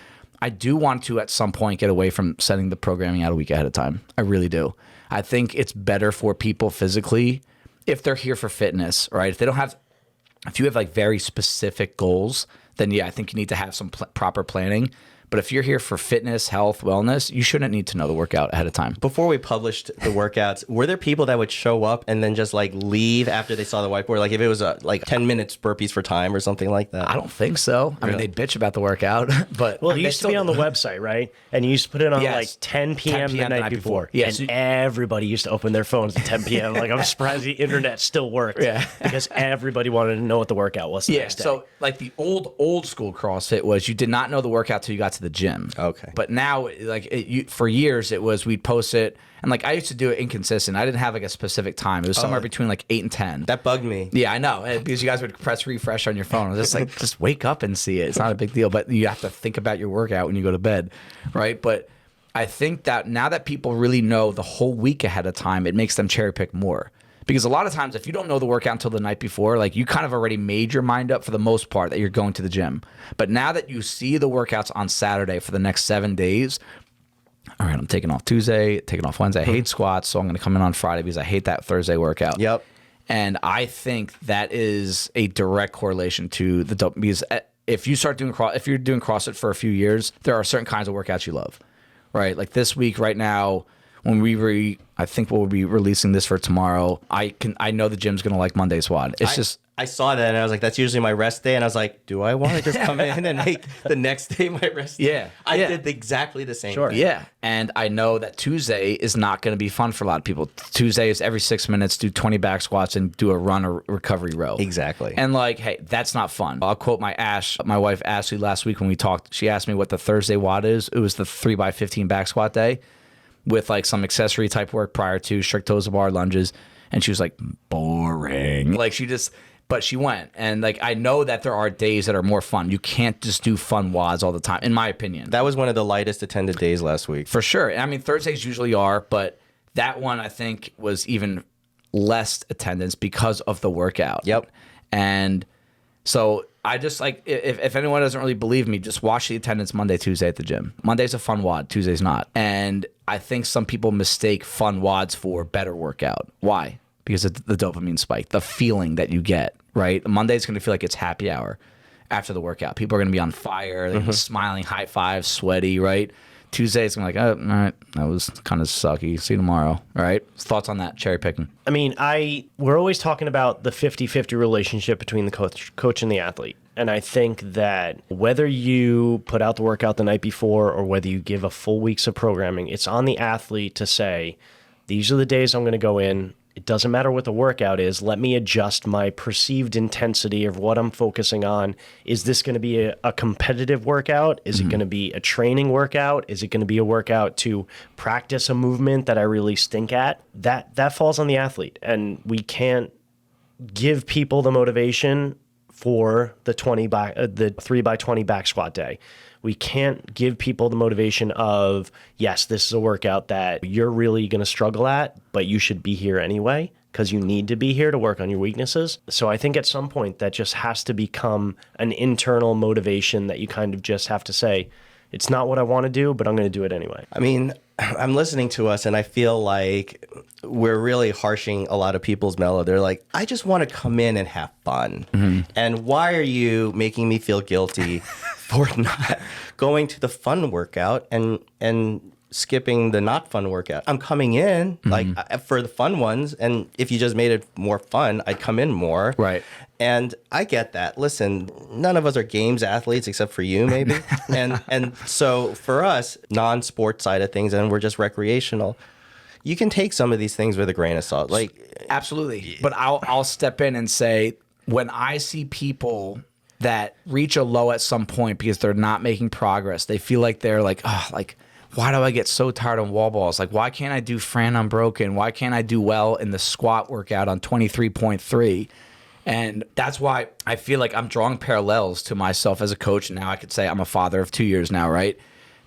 I do want to at some point get away from sending the programming out a week ahead of time. I really do. I think it's better for people physically if they're here for fitness, right? If you have like very specific goals, then yeah, I think you need to have some proper planning. But if you're here for fitness, health, wellness, you shouldn't need to know the workout ahead of time. Before we published the workouts, were there people that would show up and then just like leave after they saw the whiteboard? Like if it was like 10 minutes burpees for time or something like that? I don't think so. I mean, they'd bitch about the workout, but well, it used to be on the website, right? And you used to put it on like 10 p.m. the night before. Yes. And everybody used to open their phones at 10 p.m. Like I'm surprised the internet still worked. Yeah. Because everybody wanted to know what the workout was the next day. So like the old school CrossFit was you did not know the workout till you got to to the gym. Okay. But now, like for years, it was we'd post it, and like I used to do it inconsistent. I didn't have like a specific time. It was somewhere between like 8 and 10. That bugged me. Yeah, I know, because you guys would press refresh on your phone. I was just like, just wake up and see it. It's not a big deal, but you have to think about your workout when you go to bed, right? But I think that now that people really know the whole week ahead of time, it makes them cherry pick more. Because a lot of times, if you don't know the workout until the night before, like you kind of already made your mind up for the most part that you're going to the gym. But now that you see the workouts on Saturday for the next 7 days, all right, I'm taking off Tuesday, taking off Wednesday. I hate squats, so I'm going to come in on Friday because I hate that Thursday workout. Yep. And I think that is a direct correlation to the dope. Because if you start doing if you're doing CrossFit for a few years, there are certain kinds of workouts you love, right? Like this week, right now, when I think we'll be releasing this for tomorrow. I know the gym's gonna like Monday squat. I saw that and I was like, that's usually my rest day. And I was like, do I want to just come in and make the next day my rest day? Yeah. I did exactly the same thing. Yeah. And I know that Tuesday is not going to be fun for a lot of people. Tuesday is every 6 minutes, do 20 back squats and do a run or recovery row. Exactly. And like, hey, that's not fun. I'll quote my wife Ashley last week when we talked. She asked me what the Thursday WOD is. It was the 3x15 back squat day with like some accessory type work prior to strict toes to bar lunges. And she was like, boring. Like but she went. And like, I know that there are days that are more fun. You can't just do fun WODs all the time, in my opinion. That was one of the lightest attended days last week. For sure. I mean, Thursdays usually are, but that one I think was even less attendance because of the workout. Yep. And so I just like, if anyone doesn't really believe me, just watch the attendance Monday, Tuesday at the gym. Monday's a fun WOD, Tuesday's not. And I think some people mistake fun WODs for better workout. Why? Because of the dopamine spike, the feeling that you get, right? Monday's going to feel like it's happy hour after the workout. People are going to be on fire, they're gonna be smiling, high five, sweaty, right? Tuesday's going to be like, oh, all right, that was kind of sucky. See you tomorrow, all right? Thoughts on that, cherry picking? I mean, we're always talking about the 50-50 relationship between the coach and the athlete. And I think that whether you put out the workout the night before or whether you give a full week's of programming, it's on the athlete to say, these are the days I'm going to go in. It doesn't matter what the workout is. Let me adjust my perceived intensity of what I'm focusing on. Is this going to be a competitive workout? Is it going to be a training workout? Is it going to be a workout to practice a movement that I really stink at? That falls on the athlete. And we can't give people the motivation for the 3x20 back squat day. We can't give people the motivation of, yes, this is a workout that you're really going to struggle at, but you should be here anyway because you need to be here to work on your weaknesses. So I think at some point that just has to become an internal motivation that you kind of just have to say, it's not what I want to do, but I'm going to do it anyway. I mean, I'm listening to us and I feel like we're really harshing a lot of people's mellow. They're like, I just want to come in and have fun. And why are you making me feel guilty for not going to the fun workout and skipping the not fun workout? I'm coming in like for the fun ones. And if you just made it more fun, I'd come in more. Right. And I get that. Listen, none of us are games athletes except for you, maybe. and so for us, non-sport side of things, and we're just recreational, you can take some of these things with a grain of salt. Like, absolutely. But I'll step in and say, when I see people that reach a low at some point because they're not making progress, they feel like they're like, oh, like, why do I get so tired on wall balls? Like, why can't I do Fran unbroken? Why can't I do well in the squat workout on 23.3? And that's why I feel like I'm drawing parallels to myself as a coach. And now I could say I'm a father of 2 years now, right?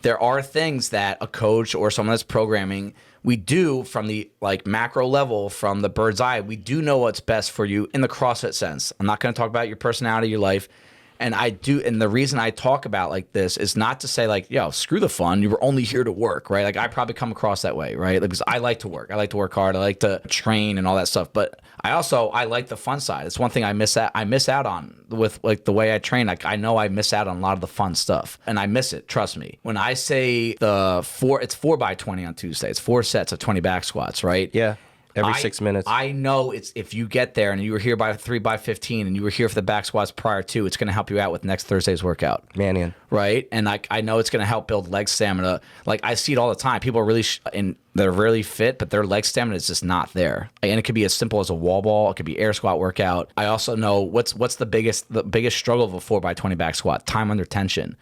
There are things that a coach or someone that's programming, we do from the like macro level, from the bird's eye. We do know what's best for you in the CrossFit sense. I'm not going to talk about your personality, your life. And I do, and the reason I talk about like this is not to say like, yo, screw the fun. You were only here to work, right? Like I probably come across that way, right? Like, because I like to work. I like to work hard. I like to train and all that stuff. But I like the fun side. It's one thing I miss out on with like the way I train. Like I know I miss out on a lot of the fun stuff, and I miss it. Trust me. When I say it's 4x20 on Tuesday. It's 4 sets of 20 back squats, right? yeah. Every 6 minutes. I know it's if you get there and you were here by 3x15 and you were here for the back squats prior to, it's going to help you out with next Thursday's workout. Manian. Right? And I know it's going to help build leg stamina. Like I see it all the time. People are really they're really fit, but their leg stamina is just not there. And it could be as simple as a wall ball. It could be air squat workout. I also know what's the biggest struggle of a 4x20 back squat? Time under tension.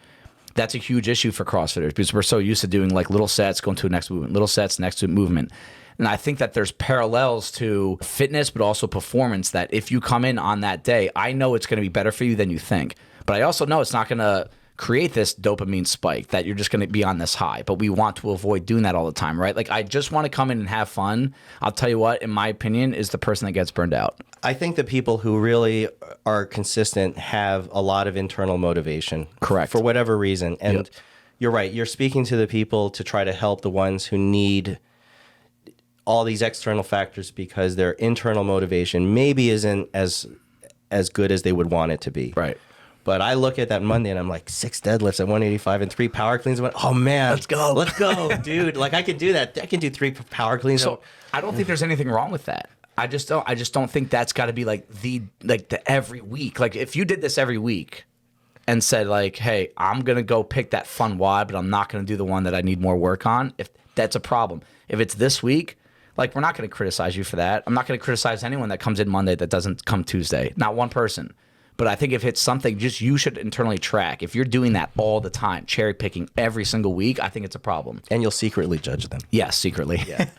That's a huge issue for CrossFitters because we're so used to doing like little sets, going to the next movement, little sets, next to movement. And I think that there's parallels to fitness, but also performance, that if you come in on that day, I know it's going to be better for you than you think. But I also know it's not going to create this dopamine spike that you're just going to be on this high. But we want to avoid doing that all the time, right? Like, I just want to come in and have fun. I'll tell you what, in my opinion, is the person that gets burned out. I think the people who really are consistent have a lot of internal motivation. Correct. For whatever reason. And you're right. You're speaking to the people to try to help the ones who need all these external factors because their internal motivation maybe isn't as good as they would want it to be. Right. But I look at that Monday and I'm like, 6 deadlifts at 185 and 3 power cleans. I went, oh man, let's go, dude. Like, I could do that. I can do 3 power cleans. So I don't think there's anything wrong with that. I just don't think that's got to be like the every week. Like, if you did this every week and said like, hey, I'm gonna go pick that fun WOD, but I'm not gonna do the one that I need more work on, if that's a problem. If it's this week, like, we're not going to criticize you for that. I'm not going to criticize anyone that comes in Monday that doesn't come Tuesday. Not one person. But I think if it's something just you should internally track. If you're doing that all the time, cherry picking every single week, I think it's a problem. And you'll secretly judge them. Yes, secretly. Yeah.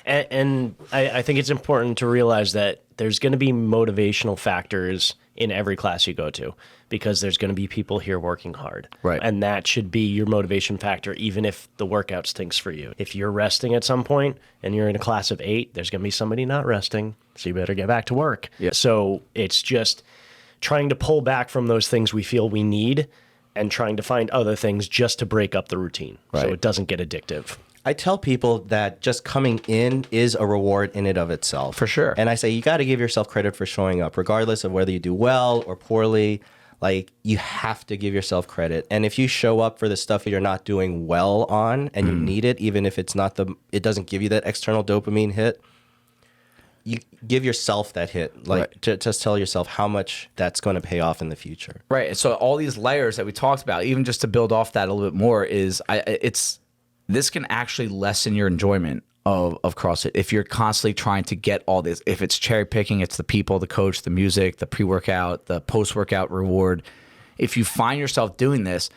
And I think it's important to realize that there's going to be motivational factors in every class you go to, because there's going to be people here working hard. Right. And that should be your motivation factor, even if the workout stinks for you. If you're resting at some point and you're in a class of 8, there's going to be somebody not resting, so you better get back to work. Yeah. So it's just trying to pull back from those things we feel we need and trying to find other things just to break up the routine so it doesn't get addictive. I tell people that just coming in is a reward in and of itself. For sure. And I say you got to give yourself credit for showing up, regardless of whether you do well or poorly. Like, you have to give yourself credit. And if you show up for the stuff that you're not doing well on and you need it, even if it's not it doesn't give you that external dopamine hit, you give yourself that hit. Like, to just tell yourself how much that's going to pay off in the future. Right. And so all these layers that we talked about, even just to build off that a little bit more, is this can actually lessen your enjoyment of CrossFit if you're constantly trying to get all this. If it's cherry picking, it's the people, the coach, the music, the pre-workout, the post-workout reward. If you find yourself doing this,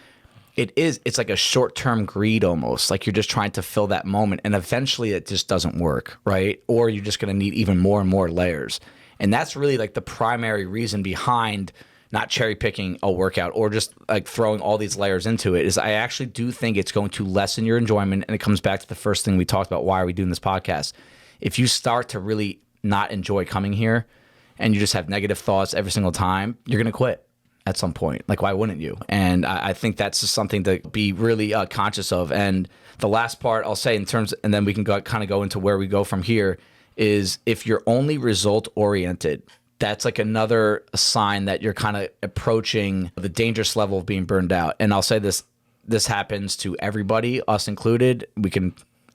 it's like a short-term greed almost. Like, you're just trying to fill that moment, and eventually it just doesn't work, right? Or you're just going to need even more and more layers. And that's really like the primary reason behind not cherry picking a workout or just like throwing all these layers into it, is I actually do think it's going to lessen your enjoyment. And it comes back to the first thing we talked about. Why are we doing this podcast? If you start to really not enjoy coming here and you just have negative thoughts every single time, you're going to quit at some point. Like, why wouldn't you? And I think that's just something to be really conscious of. And the last part I'll say in terms, and then we can kind of go into where we go from here, is if you're only result oriented, that's like another sign that you're kind of approaching the dangerous level of being burned out. And I'll say this happens to everybody, us included.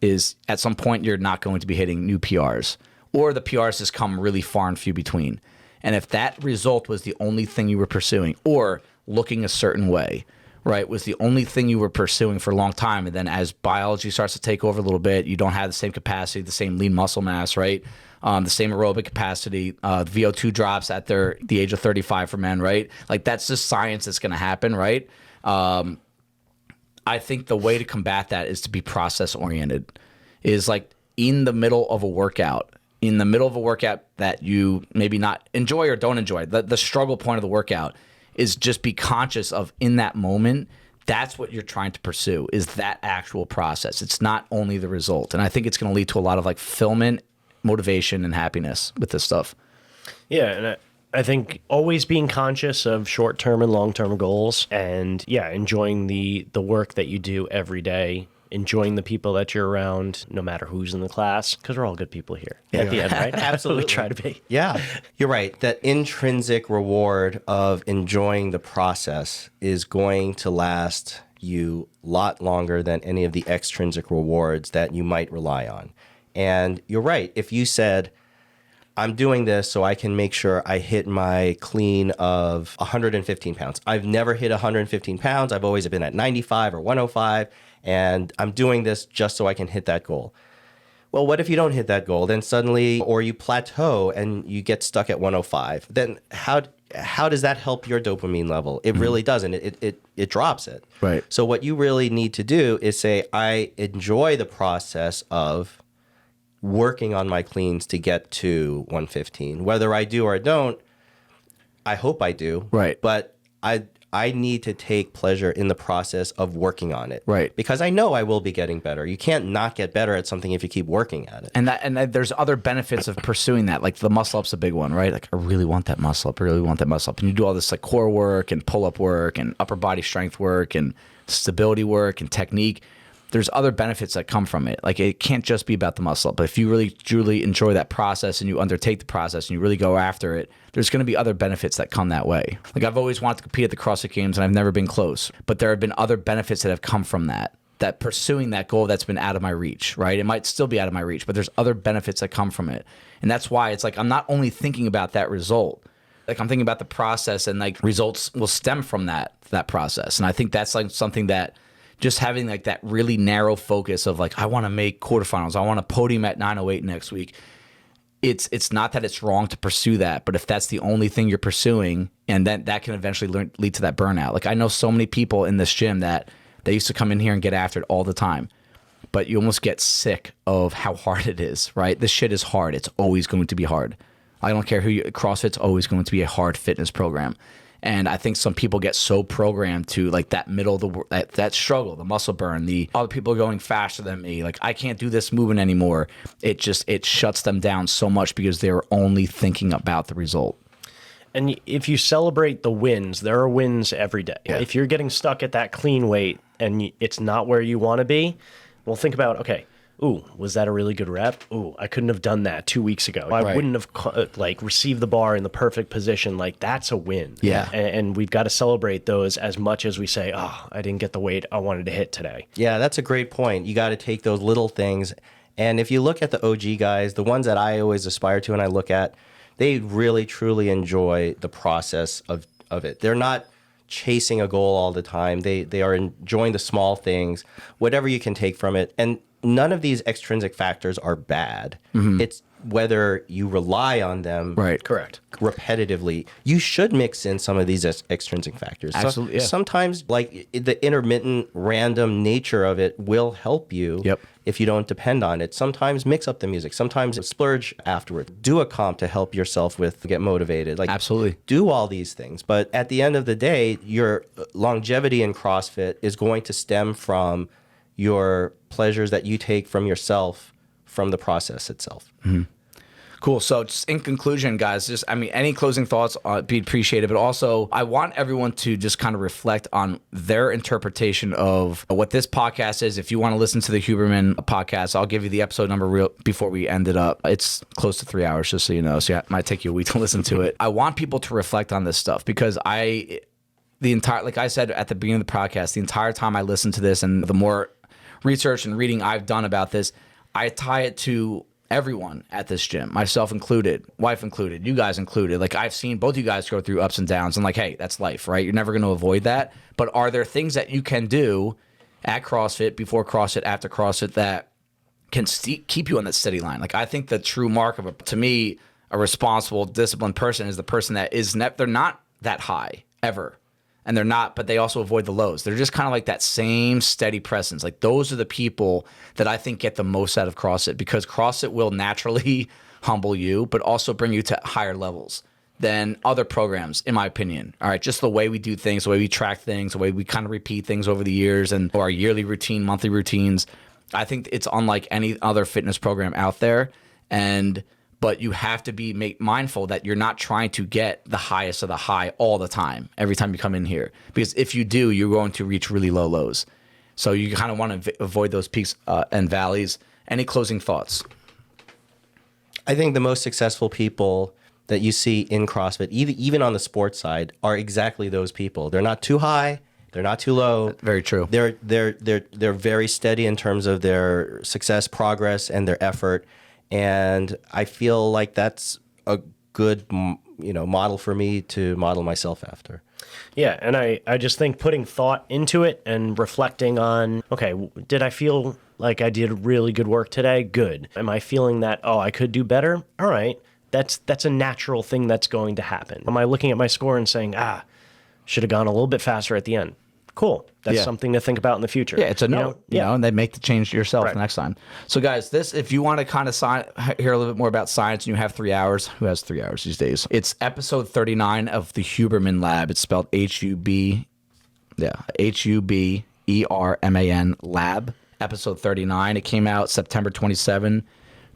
Is at some point you're not going to be hitting new PRs, or the PRs just come really far and few between. And if that result was the only thing you were pursuing, or looking a certain way, right, was the only thing you were pursuing for a long time, and then as biology starts to take over a little bit, you don't have the same capacity, the same lean muscle mass, right? The same aerobic capacity, VO2 drops at the age of 35 for men, right? Like, that's just science that's going to happen, right? I think the way to combat that is to be process oriented. Is like in the middle of a workout, that you maybe not enjoy or don't enjoy, the struggle point of the workout is just be conscious of in that moment. That's what you're trying to pursue, is that actual process. It's not only the result. And I think it's going to lead to a lot of like fulfillment, motivation, and happiness with this stuff. Yeah, and I think always being conscious of short-term and long-term goals, and enjoying the work that you do every day, enjoying the people that you're around, no matter who's in the class, because we're all good people here at the end, right? Absolutely. We try to be. Yeah, you're right. That intrinsic reward of enjoying the process is going to last you a lot longer than any of the extrinsic rewards that you might rely on. And you're right. If you said, I'm doing this so I can make sure I hit my clean of 115 pounds. I've never hit 115 pounds. I've always been at 95 or 105. And I'm doing this just so I can hit that goal. Well, what if you don't hit that goal? Then suddenly, or you plateau and you get stuck at 105. Then how does that help your dopamine level? It really doesn't. It drops it. Right. So what you really need to do is say, I enjoy the process of working on my cleans to get to 115. Whether I do or don't, I hope I do. Right. But I need to take pleasure in the process of working on it. Right. Because I know I will be getting better. You can't not get better at something if you keep working at it. And there's other benefits of pursuing that. Like the muscle up's a big one, right? Like I really want that muscle up. I really want that muscle up. And you do all this like core work and pull up work and upper body strength work and stability work and technique. There's other benefits that come from it. Like it can't just be about the muscle up. But if you really truly enjoy that process and you undertake the process and you really go after it, there's going to be other benefits that come that way. Like I've always wanted to compete at the CrossFit Games and I've never been close. But there have been other benefits that have come from that pursuing that goal that's been out of my reach, right? It might still be out of my reach, but there's other benefits that come from it. And that's why it's like I'm not only thinking about that result, like I'm thinking about the process, and like results will stem from that process. And I think that's like something that just having like that really narrow focus of like, I want to make quarterfinals, I want to podium at 908 next week. It's not that it's wrong to pursue that, but if that's the only thing you're pursuing, and then that can eventually lead to that burnout. Like I know so many people in this gym that they used to come in here and get after it all the time, but you almost get sick of how hard it is, right? This shit is hard. It's always going to be hard. I don't care CrossFit's always going to be a hard fitness program. And I think some people get so programmed to like that middle of that struggle, the muscle burn, the other people are going faster than me. Like I can't do this movement anymore. It shuts them down so much because they're only thinking about the result. And if you celebrate the wins, there are wins every day. Yeah. If you're getting stuck at that clean weight and it's not where you want to be, well, think about, okay, ooh, was that a really good rep? Ooh, I couldn't have done that 2 weeks ago. I wouldn't have received the bar in the perfect position. Like that's a win. Yeah. And we've got to celebrate those as much as we say, oh, I didn't get the weight I wanted to hit today. Yeah, that's a great point. You got to take those little things. And if you look at the OG guys, the ones that I always aspire to and I look at, they really, truly enjoy the process of it. They're not chasing a goal all the time. They are enjoying the small things, whatever you can take from it. And none of these extrinsic factors are bad. Mm-hmm. It's whether you rely on them Correct. repetitively. You should mix in some of these extrinsic factors. Absolutely, yeah. Sometimes like the intermittent random nature of it will help you if you don't depend on it. Sometimes mix up the music. Sometimes splurge afterward. Do a comp to help yourself get motivated. Like Absolutely. Do all these things. But at the end of the day, your longevity in CrossFit is going to stem from your pleasures that you take from yourself from the process itself. Mm-hmm. Cool. So just in conclusion, guys, any closing thoughts be appreciated, but also I want everyone to just kind of reflect on their interpretation of what this podcast is. If you want to listen to the Huberman podcast, I'll give you the episode number before we end it up. It's close to 3 hours, just so you know. So yeah, it might take you a week to listen to it. I want people to reflect on this stuff because like I said at the beginning of the podcast, the entire time I listened to this and the more research and reading I've done about this, I tie it to everyone at this gym, myself included, wife included, you guys included. Like I've seen both you guys go through ups and downs and like, hey, that's life, right? You're never going to avoid that. But are there things that you can do at CrossFit, before CrossFit, after CrossFit that can keep you on that steady line? Like I think the true mark of to me, a responsible, disciplined person is the person that they're not that high ever. And they're not, but they also avoid the lows. They're just kind of like that same steady presence. Like those are the people that I think get the most out of CrossFit, because CrossFit will naturally humble you, but also bring you to higher levels than other programs, in my opinion. All right, just the way we do things, the way we track things, the way we kind of repeat things over the years, and our yearly routine, monthly routines. I think it's unlike any other fitness program out there. But you have to be mindful that you're not trying to get the highest of the high all the time, every time you come in here. Because if you do, you're going to reach really low lows. So you kind of want to avoid those peaks and valleys. Any closing thoughts? I think the most successful people that you see in CrossFit, even on the sports side, are exactly those people. They're not too high. They're not too low. Very true. They're very steady in terms of their success, progress, and their effort. And I feel like that's a good, model for me to model myself after. Yeah, and I just think putting thought into it and reflecting on, okay, did I feel Like, I did really good work today? Good. Am I feeling that, oh, I could do better? All right. That's a natural thing that's going to happen. Am I looking at my score and saying, should have gone a little bit faster at the end? Cool. That's something to think about in the future. Yeah, it's a note, you know, and then make the change yourself next time. So, guys, if you want to kind of hear a little bit more about science and you have 3 hours, who has 3 hours these days? It's episode 39 of the Huberman Lab. It's spelled Huberman Lab, episode 39. It came out September 27,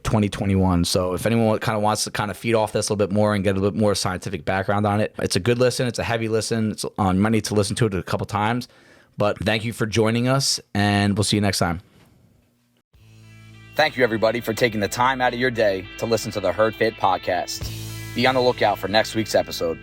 2021. So if anyone kind of wants to kind of feed off this a little bit more and get a little bit more scientific background on it, it's a good listen. It's a heavy listen. You might need to listen to it a couple times. But thank you for joining us, and we'll see you next time. Thank you, everybody, for taking the time out of your day to listen to the Herd Fit podcast. Be on the lookout for next week's episode.